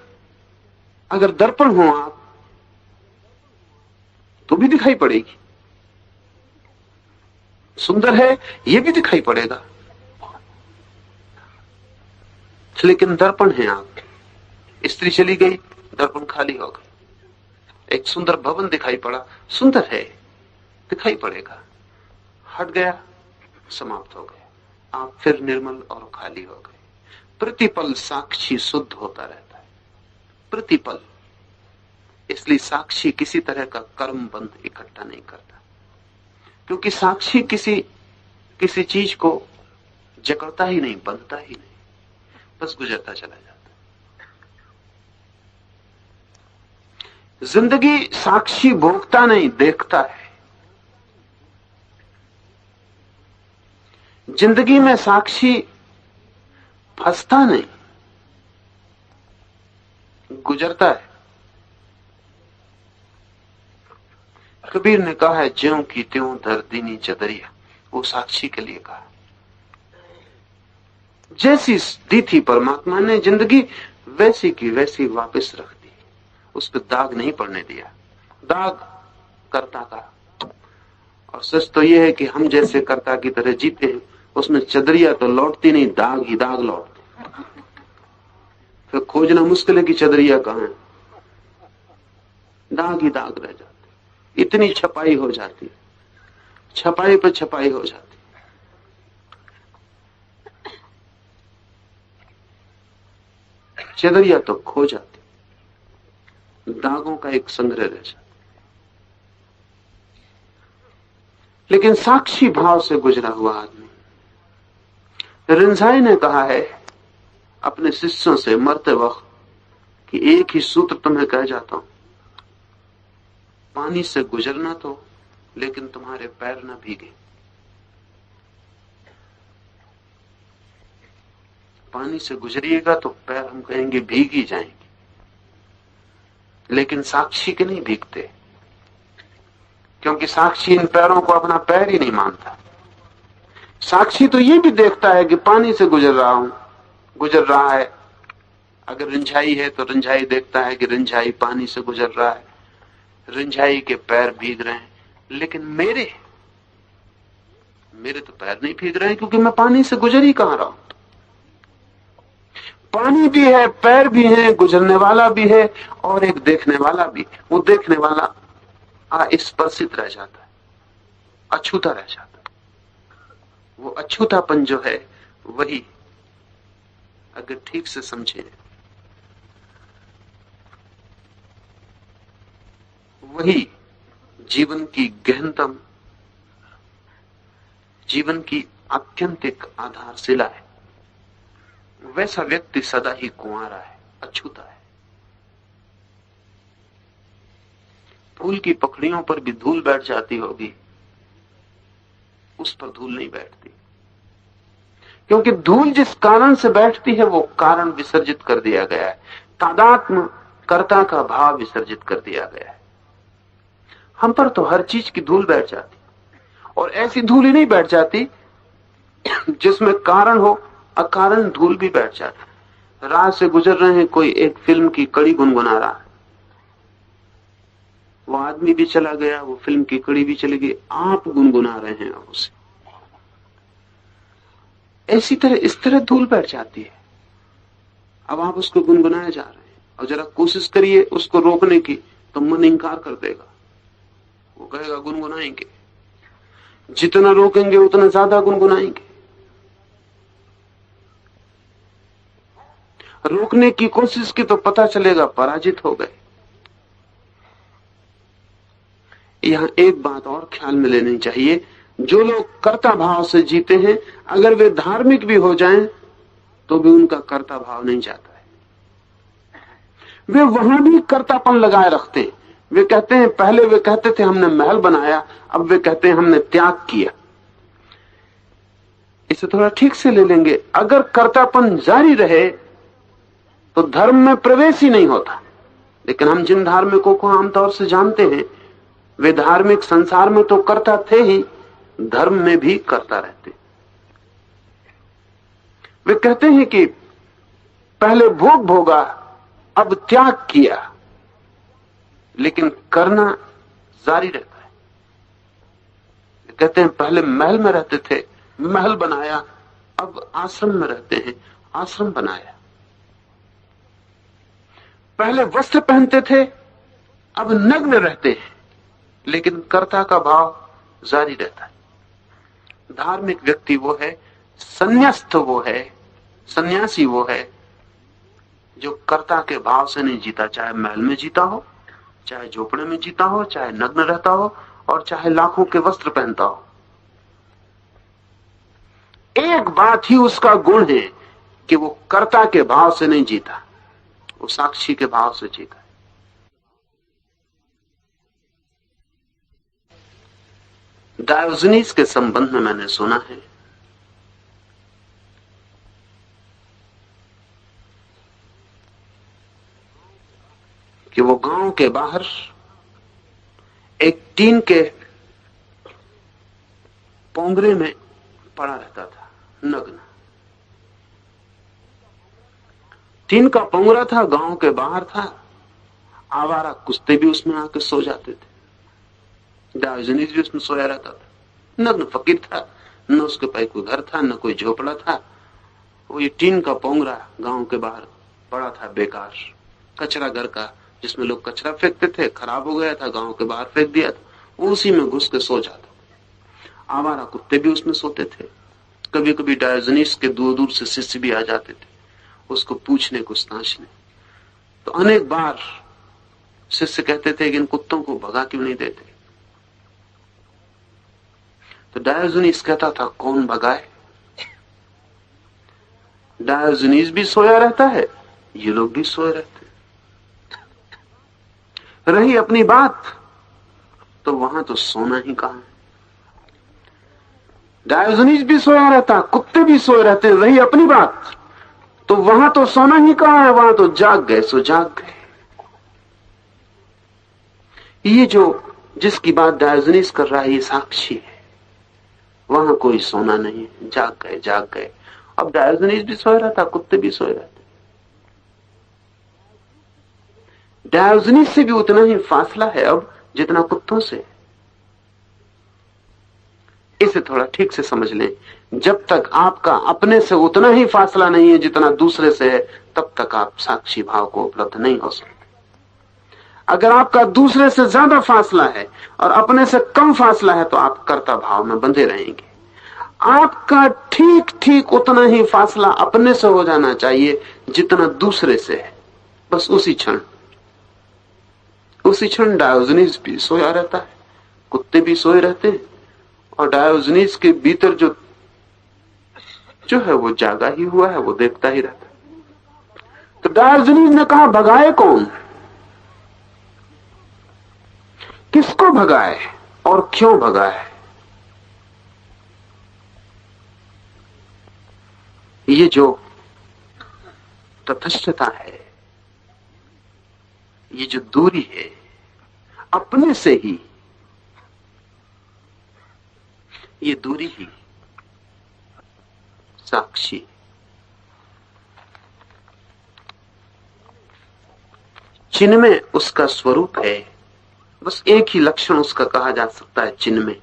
अगर दर्पण हो आप तो भी दिखाई पड़ेगी। सुंदर है, ये भी दिखाई पड़ेगा, लेकिन दर्पण है आप। स्त्री चली गई, दर्पण खाली हो गई। एक सुंदर भवन दिखाई पड़ा, सुंदर है, दिखाई पड़ेगा, हट गया, समाप्त हो गया, आप फिर निर्मल और खाली हो गए। प्रतिपल साक्षी शुद्ध होता रहता है, प्रतिपल। इसलिए साक्षी किसी तरह का कर्म बंध इकट्ठा नहीं करता, क्योंकि साक्षी किसी चीज को जकड़ता ही नहीं, बंधता ही नहीं, बस गुजरता चला जाता। जिंदगी साक्षी भोगता नहीं, देखता है। जिंदगी में साक्षी फंसता नहीं, गुजरता है। कबीर ने कहा है, ज्यों की त्यों धर दीनी चदरिया, वो साक्षी के लिए कहा। जैसी दी थी परमात्मा ने जिंदगी, वैसी की वैसी वापस रख दी, उस पर दाग नहीं पड़ने दिया। दाग कर्ता का। और सच तो यह है कि हम जैसे कर्ता की तरह जीते हैं, उसमें चदरिया तो लौटती नहीं, दाग ही दाग लौटते। फिर खोजना मुश्किल है कि चदरिया कहां है, दाग ही दाग रह जाते। इतनी छपाई हो जाती, छपाई पर छपाई हो जाती। चदरिया तो खो जाती, दागों का एक संग्रह रह जाता। लेकिन साक्षी भाव से गुजरा हुआ आदमी, रिंझाई ने कहा है अपने शिष्यों से मरते वक्त कि एक ही सूत्र तुम्हें कह जाता हूं, पानी से गुजरना तो, लेकिन तुम्हारे पैर न भीगे। पानी से गुजरिएगा तो पैर हम कहेंगे भीग ही जाएंगे, लेकिन साक्षी के नहीं भीगते, क्योंकि साक्षी इन पैरों को अपना पैर ही नहीं मानता। साक्षी तो ये भी देखता है कि पानी से गुजर रहा है। अगर रिंझाई है तो रिंझाई देखता है कि रिंझाई पानी से गुजर रहा है, रिंझाई के पैर भीग रहे हैं, लेकिन मेरे तो पैर नहीं भीग रहे हैं, क्योंकि मैं पानी से गुजर ही कहां रहा हूं। पानी भी है, पैर भी हैं, गुजरने वाला भी है और एक देखने वाला भी है। वो देखने वाला अस्पर्शित रह जाता है, अछूता रह जाता है। वो अछूतापन जो है वही, अगर ठीक से समझे, वही जीवन की गहनतम, जीवन की आत्यंतिक आधारशिला है। वैसा व्यक्ति सदा ही कुंवारा है, अछूता है। फूल की पखड़ियों पर भी धूल बैठ जाती होगी, उस पर धूल नहीं बैठती, क्योंकि धूल जिस कारण से बैठती है वो कारण विसर्जित कर दिया गया है। तादात्म्य कर्ता का भाव विसर्जित कर दिया गया है। हम पर तो हर चीज की धूल बैठ जाती, और ऐसी धूल ही नहीं बैठ जाती जिसमें कारण हो, अकारण धूल भी बैठ जाती। राह से गुजर रहे हैं, कोई एक फिल्म की कड़ी गुनगुना रहा है, वो आदमी भी चला गया, वो फिल्म की कड़ी भी चली गई, आप गुनगुना रहे हैं उसे। ऐसी तरह इस तरह धूल बैठ जाती है। अब आप उसको गुनगुनाए जा रहे हैं, और जरा कोशिश करिए उसको रोकने की, तो मन इंकार कर देगा। वो कहेगा गुनगुनाएंगे, जितना रोकेंगे उतना ज्यादा गुनगुनाएंगे। रोकने की कोशिश की तो पता चलेगा पराजित हो गए। यहां एक बात और ख्याल में लेनी चाहिए, जो लोग कर्ता भाव से जीते हैं, अगर वे धार्मिक भी हो जाएं तो भी उनका कर्ता भाव नहीं जाता है। वे वहां भी कर्तापन लगाए रखते हैं। वे कहते हैं, पहले वे कहते थे हमने महल बनाया, अब वे कहते हैं हमने त्याग किया। इसे थोड़ा ठीक से ले लेंगे। अगर कर्तापन जारी रहे तो धर्म में प्रवेश ही नहीं होता। लेकिन हम जिन धार्मिकों को आमतौर से जानते हैं, वे धार्मिक संसार में तो कर्ता थे ही, धर्म में भी करता रहते। वे कहते हैं कि पहले भोग भोगा, अब त्याग किया, लेकिन करना जारी रहता है। वे कहते हैं पहले महल में रहते थे, महल बनाया, अब आश्रम में रहते हैं, आश्रम बनाया। पहले वस्त्र पहनते थे, अब नग्न रहते हैं, लेकिन कर्ता का भाव जारी रहता है। धार्मिक व्यक्ति वो है, संन्यास्त वो है, सन्यासी वो है जो कर्ता के भाव से नहीं जीता, चाहे महल में जीता हो, चाहे झोपड़े में जीता हो, चाहे नग्न रहता हो, और चाहे लाखों के वस्त्र पहनता हो। एक बात ही उसका गुण है कि वो कर्ता के भाव से नहीं जीता, वो साक्षी के भाव से जीता है। डायोजनीस के संबंध में मैंने सुना है कि वो गांव के बाहर एक टीन के पोंगरे में पड़ा रहता था, नग्न। टीन का पोंगरा था, गांव के बाहर था, आवारा कुत्ते भी उसमें आके सो जाते थे। डायोजनीस भी उसमें सोया रहता था। नग्न फकीर था, न उसके पास कोई घर था, न कोई झोपड़ा था। वो ये टीन का पोंगरा गांव के बाहर पड़ा था, बेकार कचरा घर का, जिसमें लोग कचरा फेंकते थे, खराब हो गया था, गांव के बाहर फेंक दिया था। वो उसी में घुस के सो जाता था। आवारा कुत्ते भी उसमें सोते थे। कभी कभी डायोजनीस के दूर दूर से शिष्य भी आ जाते थे उसको पूछने, कुछ ताशने। तो अनेक बार शिष्य कहते थे कि इन कुत्तों को भगा क्यों नहीं देते। तो डायोजनीस कहता था, कौन भगाए? डायोजनीस भी सोया रहता है, ये लोग भी सोए रहते। रही अपनी बात तो वहां तो सोना ही कहां है। डायोजनीस भी सोया रहता, कुत्ते भी सोए रहते। रही अपनी बात तो वहां तो सोना ही कहां है, वहां तो जाग गए सो जाग गए। ये जो जिसकी बात डायोजनीस कर रहा है, ये साक्षी है। वहां कोई सोना नहीं, जाग गए जाग गए। अब डायोजनीस भी सोया रहता, कुत्ते भी सोए रहते। डायोजनीस से भी उतना ही फासला है अब जितना कुत्तों से। इस इसे थोड़ा ठीक से समझ लें। जब तक आपका अपने से उतना ही फासला नहीं है जितना दूसरे से है, तब तक आप साक्षी भाव को उपलब्ध नहीं हो सकते। अगर आपका दूसरे से ज्यादा फासला है और अपने से कम फासला है, तो आप कर्ता भाव में बंधे रहेंगे। आपका ठीक ठीक उतना ही फासला अपने से हो जाना चाहिए जितना दूसरे से है। बस उसी क्षण डायोजनीस भी सोया रहता है, कुत्ते भी सोए रहते हैं, और डायोजनीस के भीतर जो है वो जागा ही हुआ है, वो देखता ही रहता है। तो डायोजनीस ने कहा, भगाए कौन, किसको भगाए और क्यों भगाए? ये जो तटस्थता है, ये जो दूरी है अपने से ही, ये दूरी ही साक्षी। चिन्ह में उसका स्वरूप है, बस एक ही लक्षण उसका कहा जा सकता है चिन्ह में,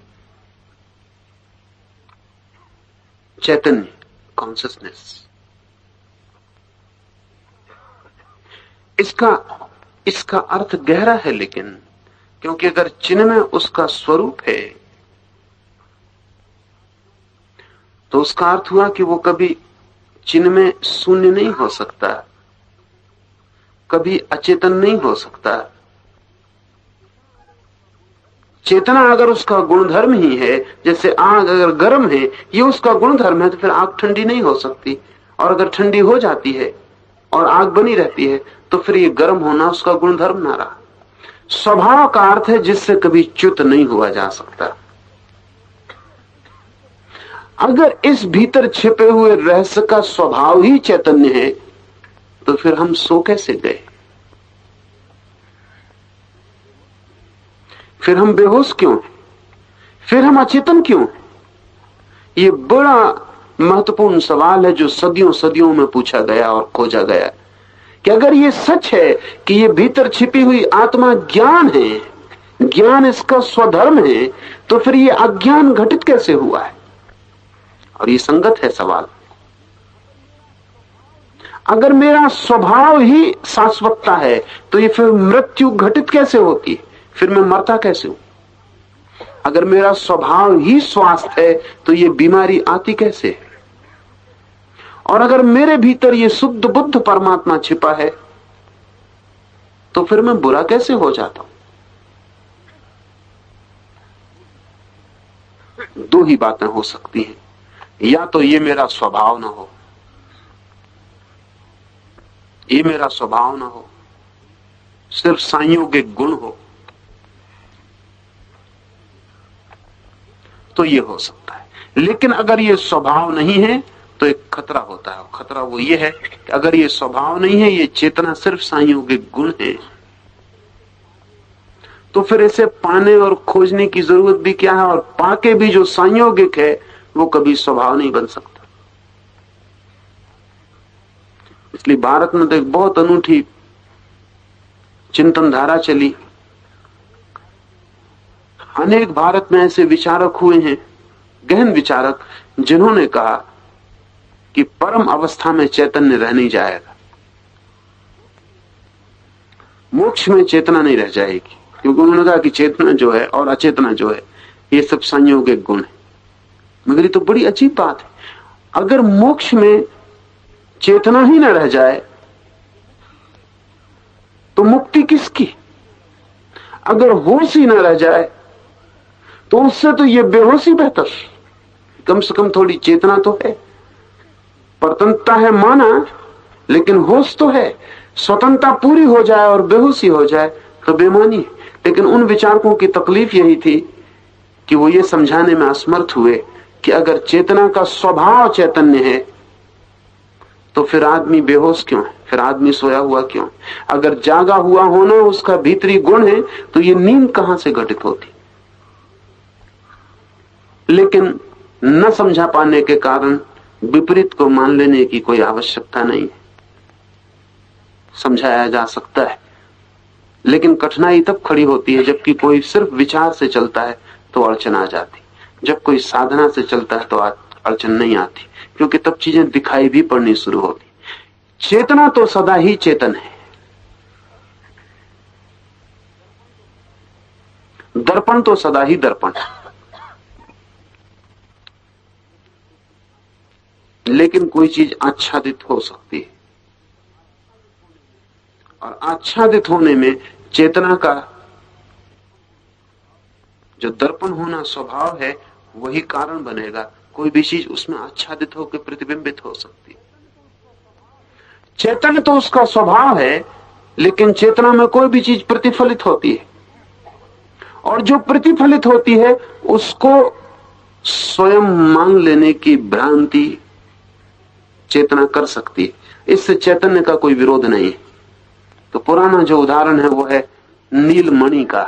चैतन्य, कॉन्शियसनेस। इसका अर्थ गहरा है, लेकिन क्योंकि अगर चिन्ह में उसका स्वरूप है तो उसका अर्थ हुआ कि वो कभी चिन्ह में शून्य नहीं हो सकता, कभी अचेतन नहीं हो सकता। चेतना अगर उसका गुणधर्म ही है, जैसे आग अगर गर्म है, ये उसका गुणधर्म है, तो फिर आग ठंडी नहीं हो सकती। और अगर ठंडी हो जाती है और आग बनी रहती है, तो फिर ये गर्म होना उसका गुणधर्म ना रहा। स्वभाव का अर्थ है जिससे कभी च्युत नहीं हुआ जा सकता। अगर इस भीतर छिपे हुए रहस्य का स्वभाव ही चैतन्य है, तो फिर हम सो कैसे गए? फिर हम बेहोश क्यों? फिर हम अचेतन क्यों? ये बड़ा महत्वपूर्ण सवाल है जो सदियों सदियों में पूछा गया और खोजा गया कि अगर ये सच है कि ये भीतर छिपी हुई आत्मा ज्ञान है, ज्ञान इसका स्वधर्म है, तो फिर ये अज्ञान घटित कैसे हुआ है? और ये संगत है सवाल। अगर मेरा स्वभाव ही शाश्वतता है, तो ये फिर मृत्यु घटित कैसे होती? फिर मैं मरता कैसे हूं? अगर मेरा स्वभाव ही स्वास्थ्य है, तो ये बीमारी आती कैसे है? और अगर मेरे भीतर ये शुद्ध बुद्ध परमात्मा छिपा है, तो फिर मैं बुरा कैसे हो जाता हूं? दो ही बातें हो सकती हैं, या तो ये मेरा स्वभाव ना हो, ये मेरा स्वभाव ना हो, सिर्फ संयोगिक गुण हो, तो ये हो सकता है। लेकिन अगर ये स्वभाव नहीं है तो एक खतरा होता है। खतरा वो ये है कि अगर ये स्वभाव नहीं है, ये चेतना सिर्फ संयोगिक गुण है, तो फिर इसे पाने और खोजने की जरूरत भी क्या है? और पाके भी जो संयोगिक है वो कभी स्वभाव नहीं बन सकता। इसलिए भारत में तो एक बहुत अनूठी चिंतन धारा चली। अनेक भारत में ऐसे विचारक हुए हैं, गहन विचारक, जिन्होंने कहा कि परम अवस्था में चैतन्य रह नहीं जाएगा, मोक्ष में चेतना नहीं रह जाएगी, क्योंकि उन्होंने कहा कि चेतना जो है और अचेतना जो है ये सब संयोगिक गुण है। मगर ये तो बड़ी अजीब बात है। अगर मोक्ष में चेतना ही न रह जाए तो मुक्ति किसकी? अगर होश ही न रह जाए तो उससे तो ये बेहोशी बेहतर। कम से कम थोड़ी चेतना तो है, परतंत्रता है माना, लेकिन होश तो है। स्वतंत्रता पूरी हो जाए और बेहोशी हो जाए तो बेमानी है। लेकिन उन विचारकों की तकलीफ यही थी कि वो ये समझाने में असमर्थ हुए कि अगर चेतना का स्वभाव चैतन्य है तो फिर आदमी बेहोश क्यों है? फिर आदमी सोया हुआ क्यों? अगर जागा हुआ होना उसका भीतरी गुण है तो ये नींद कहां से घटित होती? लेकिन न समझा पाने के कारण विपरीत को मान लेने की कोई आवश्यकता नहीं है। समझाया जा सकता है, लेकिन कठिनाई तब खड़ी होती है जबकि कोई सिर्फ विचार से चलता है तो अड़चन आ जाती। जब कोई साधना से चलता है तो अड़चन नहीं आती, क्योंकि तब चीजें दिखाई भी पड़नी शुरू होती। चेतना तो सदा ही चेतन है, दर्पण तो सदा ही दर्पण है। लेकिन कोई चीज आच्छादित हो सकती है, और आच्छादित होने में चेतना का जो दर्पण होना स्वभाव है वही कारण बनेगा। कोई भी चीज उसमें आच्छादित होकर प्रतिबिंबित हो सकती है। चेतन तो उसका स्वभाव है, लेकिन चेतना में कोई भी चीज प्रतिफलित होती है, और जो प्रतिफलित होती है उसको स्वयं मान लेने की भ्रांति चेतना कर सकती है। इससे चैतन्य का कोई विरोध नहीं है। तो पुराना जो उदाहरण है वो है नीलमणि का।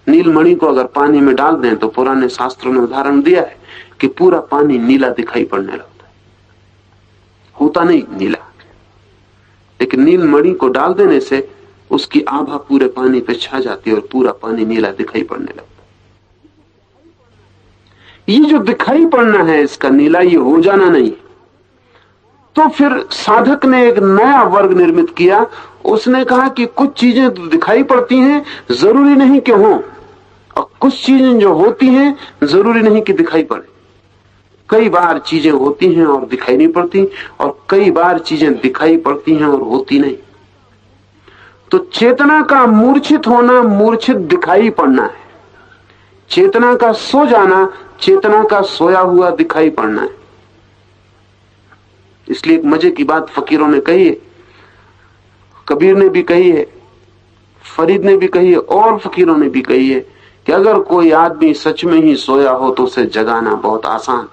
नीलमणि को अगर पानी में डाल दें तो पुराने शास्त्रों ने उदाहरण दिया है कि पूरा पानी नीला दिखाई पड़ने लगता है, होता नहीं नीला, लेकिन नीलमणि को डाल देने से उसकी आभा पूरे पानी पे छा जाती है और पूरा पानी नीला दिखाई पड़ने लगता है। ये जो दिखाई पड़ना है इसका नीला, ये हो जाना नहीं। तो फिर साधक ने एक नया वर्ग निर्मित किया। उसने कहा कि कुछ चीजें तो दिखाई पड़ती हैं, जरूरी नहीं कि हों, और कुछ चीजें जो होती हैं जरूरी नहीं कि दिखाई पड़े। कई बार चीजें होती हैं और दिखाई नहीं पड़ती, और कई बार चीजें दिखाई पड़ती हैं और होती नहीं। तो चेतना का मूर्छित होना मूर्छित दिखाई पड़ना है, चेतना का सो जाना चेतना का सोया हुआ दिखाई पड़ना है। इसलिए एक मजे की बात फकीरों ने कही है, कबीर ने भी कही है, फरीद ने भी कही है, और फकीरों ने भी कही है कि अगर कोई आदमी सच में ही सोया हो तो उसे जगाना बहुत आसान,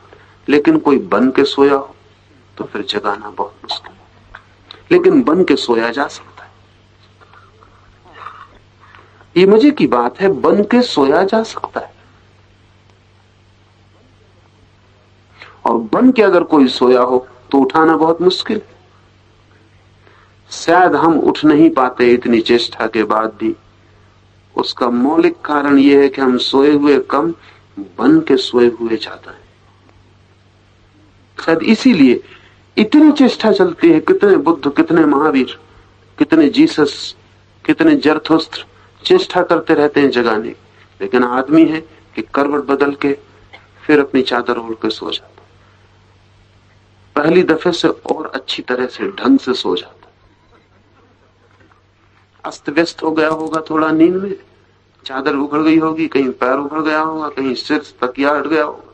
लेकिन कोई बन के सोया हो तो फिर जगाना बहुत मुश्किल। लेकिन बन के सोया जा सकता है। ये मजे की बात है, बन के सोया जा सकता है। और बन के अगर कोई सोया हो तो उठाना बहुत मुश्किल। शायद हम उठ नहीं पाते इतनी चेष्टा के बाद भी। उसका मौलिक कारण यह है कि हम सोए हुए कम, बन के सोए हुए ज्यादा है। शायद इसीलिए इतनी चेष्टा चलती है। कितने बुद्ध, कितने महावीर, कितने जीसस, कितने जरथुस्त्र चेष्टा करते रहते हैं जगाने, लेकिन आदमी है कि करवट बदल के फिर अपनी चादर ओढ़ के सो जाता, पहली दफे से और अच्छी तरह से ढंग से सो जाता। अस्त व्यस्त हो गया होगा थोड़ा नींद में, चादर उखड़ गई होगी, कहीं पैर उखड़ गया होगा, कहीं सिर तकिया हट गया होगा।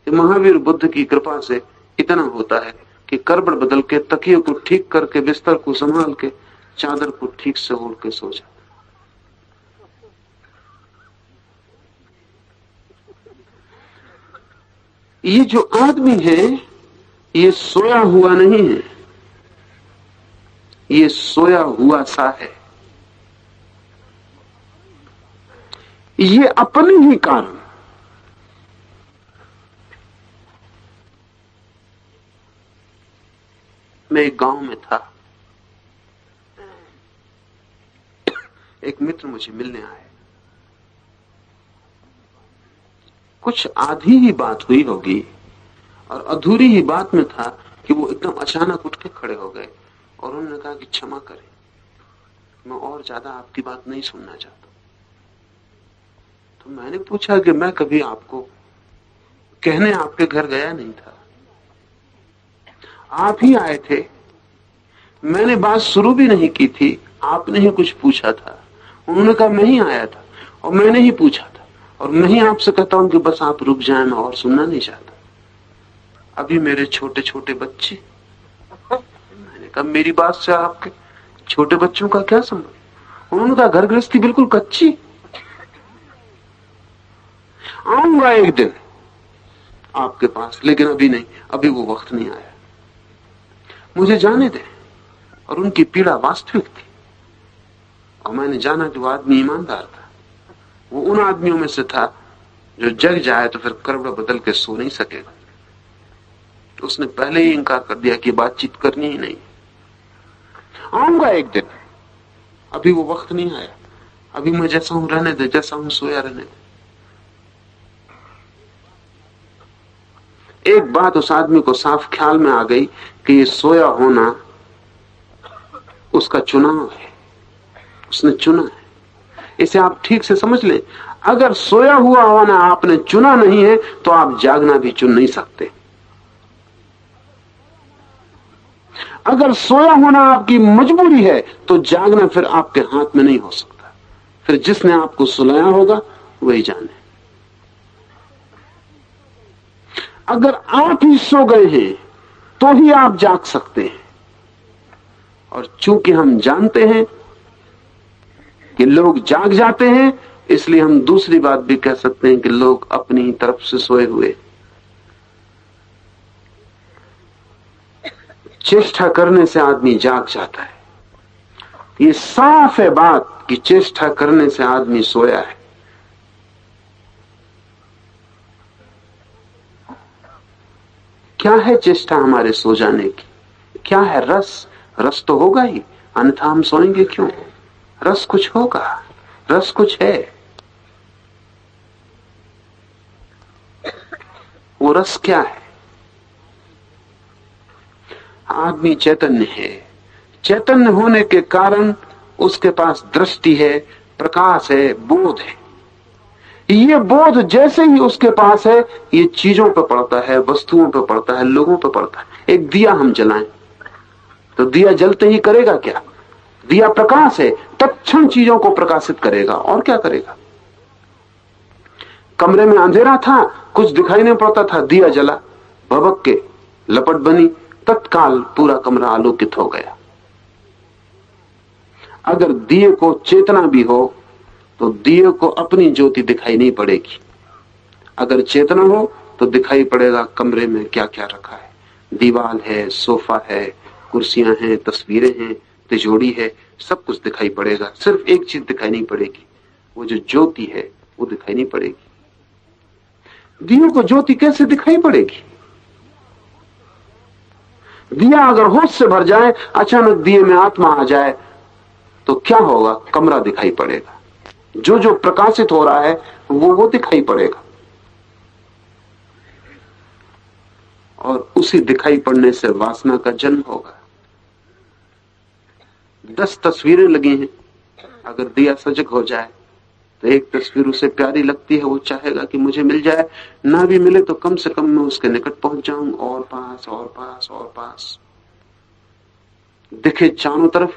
ये महावीर बुद्ध की कृपा से इतना होता है कि करवट बदल के, तकिए को ठीक करके, बिस्तर को संभाल के, चादर को ठीक से ओढ़ के सो जाता। ये जो आदमी है ये सोया हुआ नहीं है, ये सोया हुआ सा है। ये अपने ही कारण मैं एक गांव में था, एक मित्र मुझे मिलने आए। कुछ आधी ही बात हुई होगी और अधूरी ही बात में था कि वो एकदम अचानक उठ के खड़े हो गए और उन्होंने कहा कि क्षमा करें, मैं और ज्यादा आपकी बात नहीं सुनना चाहता। तो मैंने पूछा कि मैं कभी आपको कहने आपके घर गया नहीं था, आप ही आए थे, मैंने बात शुरू भी नहीं की थी, आपने ही कुछ पूछा था। उन्होंने कहा मैं ही आया था और मैंने ही पूछा था, और मैं ही आपसे कहता हूं कि बस आप रुक जाएं, मैं और सुनना नहीं चाहता। अभी मेरे छोटे छोटे बच्चे, मैंने कहा मेरी बात से आपके छोटे बच्चों का क्या संबंध? उन्होंने कहा घर गृहस्थी बिल्कुल कच्ची, आऊंगा एक दिन आपके पास, लेकिन अभी नहीं, अभी वो वक्त नहीं आया, मुझे जाने दें। और उनकी पीड़ा वास्तविक थी, और मैंने जाना कि वो आदमी ईमानदार था। वो उन आदमियों में से था जो जग जाए तो फिर करवट बदल के सो नहीं सकेगा। तो उसने पहले ही इंकार कर दिया कि बातचीत करनी ही नहीं, आऊंगा एक दिन, अभी वो वक्त नहीं आया, अभी मैं जैसा हूं रहने दे, जैसा हूं सोया रहने दे। एक बात उस आदमी को साफ ख्याल में आ गई कि ये सोया होना उसका चुनाव है, उसने चुना है। इसे आप ठीक से समझ लें। अगर सोया हुआ होना आपने चुना नहीं है तो आप जागना भी चुन नहीं सकते। अगर सोया होना आपकी मजबूरी है तो जागना फिर आपके हाथ में नहीं हो सकता। फिर जिसने आपको सुलाया होगा वही जाने। अगर आप ही सो गए हैं तो ही आप जाग सकते हैं। और चूंकि हम जानते हैं कि लोग जाग जाते हैं, इसलिए हम दूसरी बात भी कह सकते हैं कि लोग अपनी तरफ से सोए हुए। चेष्टा करने से आदमी जाग जाता है। ये साफ है बात कि चेष्टा करने से आदमी सोया है। क्या है चेष्टा हमारे सो जाने की? क्या है रस? रस तो होगा ही, अन्यथा हम सोएंगे क्यों? रस कुछ होगा, रस कुछ है। वो रस क्या है? आदमी चैतन्य है। चैतन्य होने के कारण उसके पास दृष्टि है, प्रकाश है, बोध है। ये बोध जैसे ही उसके पास है, ये चीजों पे पड़ता है, वस्तुओं पे पड़ता है, लोगों पे पड़ता है। एक दिया हम जलाएं तो दिया जलते ही करेगा क्या? दिया प्रकाश है, तत्क्षण चीजों को प्रकाशित करेगा। और क्या करेगा? कमरे में अंधेरा था, कुछ दिखाई नहीं पड़ता था, दिया जला, भभक के लपट बनी, तत्काल पूरा कमरा आलोकित हो गया। अगर दिए को चेतना भी हो तो दिए को अपनी ज्योति दिखाई नहीं पड़ेगी। अगर चेतना हो तो दिखाई पड़ेगा कमरे में क्या क्या रखा है। दीवार है, सोफा है, कुर्सियां हैं, तस्वीरें हैं, तिजोरी है, सब कुछ दिखाई पड़ेगा। सिर्फ एक चीज दिखाई नहीं पड़ेगी, वो जो ज्योति है वो दिखाई नहीं पड़ेगी। दिए को ज्योति कैसे दिखाई पड़ेगी? दिया अगर होश से भर जाए, अचानक दिए में आत्मा आ जाए तो क्या होगा? कमरा दिखाई पड़ेगा। जो जो प्रकाशित हो रहा है वो दिखाई पड़ेगा। और उसी दिखाई पड़ने से वासना का जन्म होगा। 10 तस्वीरें लगी हैं, अगर दिया सजग हो जाए तो एक तस्वीर उसे प्यारी लगती है, वो चाहेगा कि मुझे मिल जाए, ना भी मिले तो कम से कम मैं उसके निकट पहुंच जाऊं, और पास और पास और पास। दिखे चारों तरफ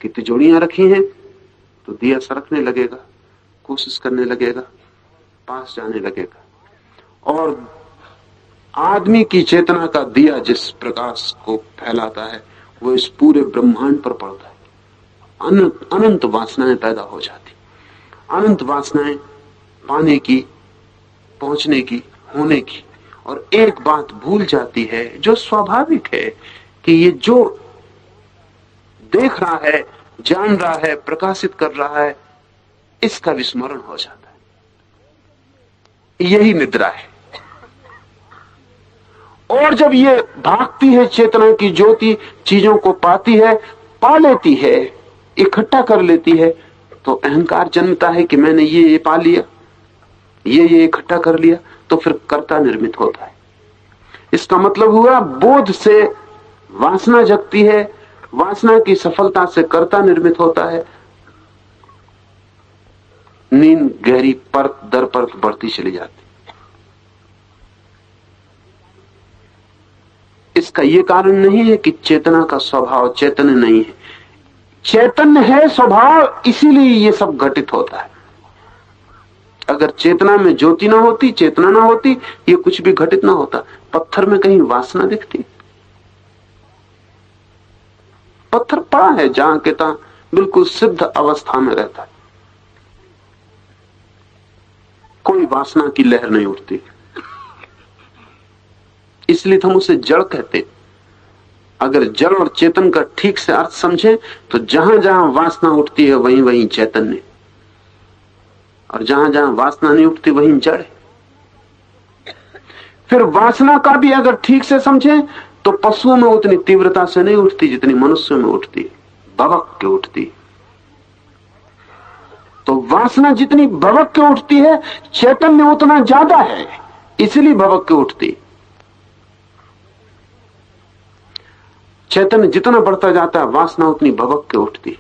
कि तिजोरियां रखी हैं तो दिया सरकने लगेगा, कोशिश करने लगेगा, पास जाने लगेगा। और आदमी की चेतना का दिया जिस प्रकाश को फैलाता है वो इस पूरे ब्रह्मांड पर पड़ता है। अनंत वासनाएं पैदा हो जाती, अनंत वासनाएं पाने की, पहुंचने की, होने की। और एक बात भूल जाती है जो स्वाभाविक है कि ये जो देख रहा है, जान रहा है, प्रकाशित कर रहा है, इसका विस्मरण हो जाता है। यही निद्रा है। और जब ये भागती है चेतना की ज्योति, चीजों को पाती है, पा लेती है, इकट्ठा कर लेती है, तो अहंकार जन्मता है कि मैंने ये पा लिया, ये इकट्ठा कर लिया। तो फिर कर्ता निर्मित होता है। इसका मतलब हुआ बोध से वासना जगती है, वासना की सफलता से कर्ता निर्मित होता है। नींद गहरी परत दर परत बढ़ती चली जाती। इसका यह कारण नहीं है कि चेतना का स्वभाव चैतन्य नहीं है। चैतन्य है स्वभाव, इसीलिए ये सब घटित होता है। अगर चेतना में ज्योति ना होती, चेतना ना होती, ये कुछ भी घटित ना होता। पत्थर में कहीं वासना दिखती? पत्थर पड़ा है जहां के तहां, बिल्कुल सिद्ध अवस्था में रहता है, कोई वासना की लहर नहीं उठती। इसलिए हम उसे जड़ कहते। अगर जड़ और चेतन का ठीक से अर्थ समझें तो जहां जहां वासना उठती है वहीं वहीं चैतन्य, और जहां जहां वासना नहीं उठती वहीं जड़ है। फिर वासना का भी अगर ठीक से समझें तो पशुओं में उतनी तीव्रता से नहीं उठती जितनी मनुष्यों में उठती, भवक के उठती। तो वासना जितनी भवक के उठती है, चैतन्य उतना ज्यादा है। इसलिए भवक के उठती। चैतन्य जितना बढ़ता जाता है वासना उतनी भवक के उठती।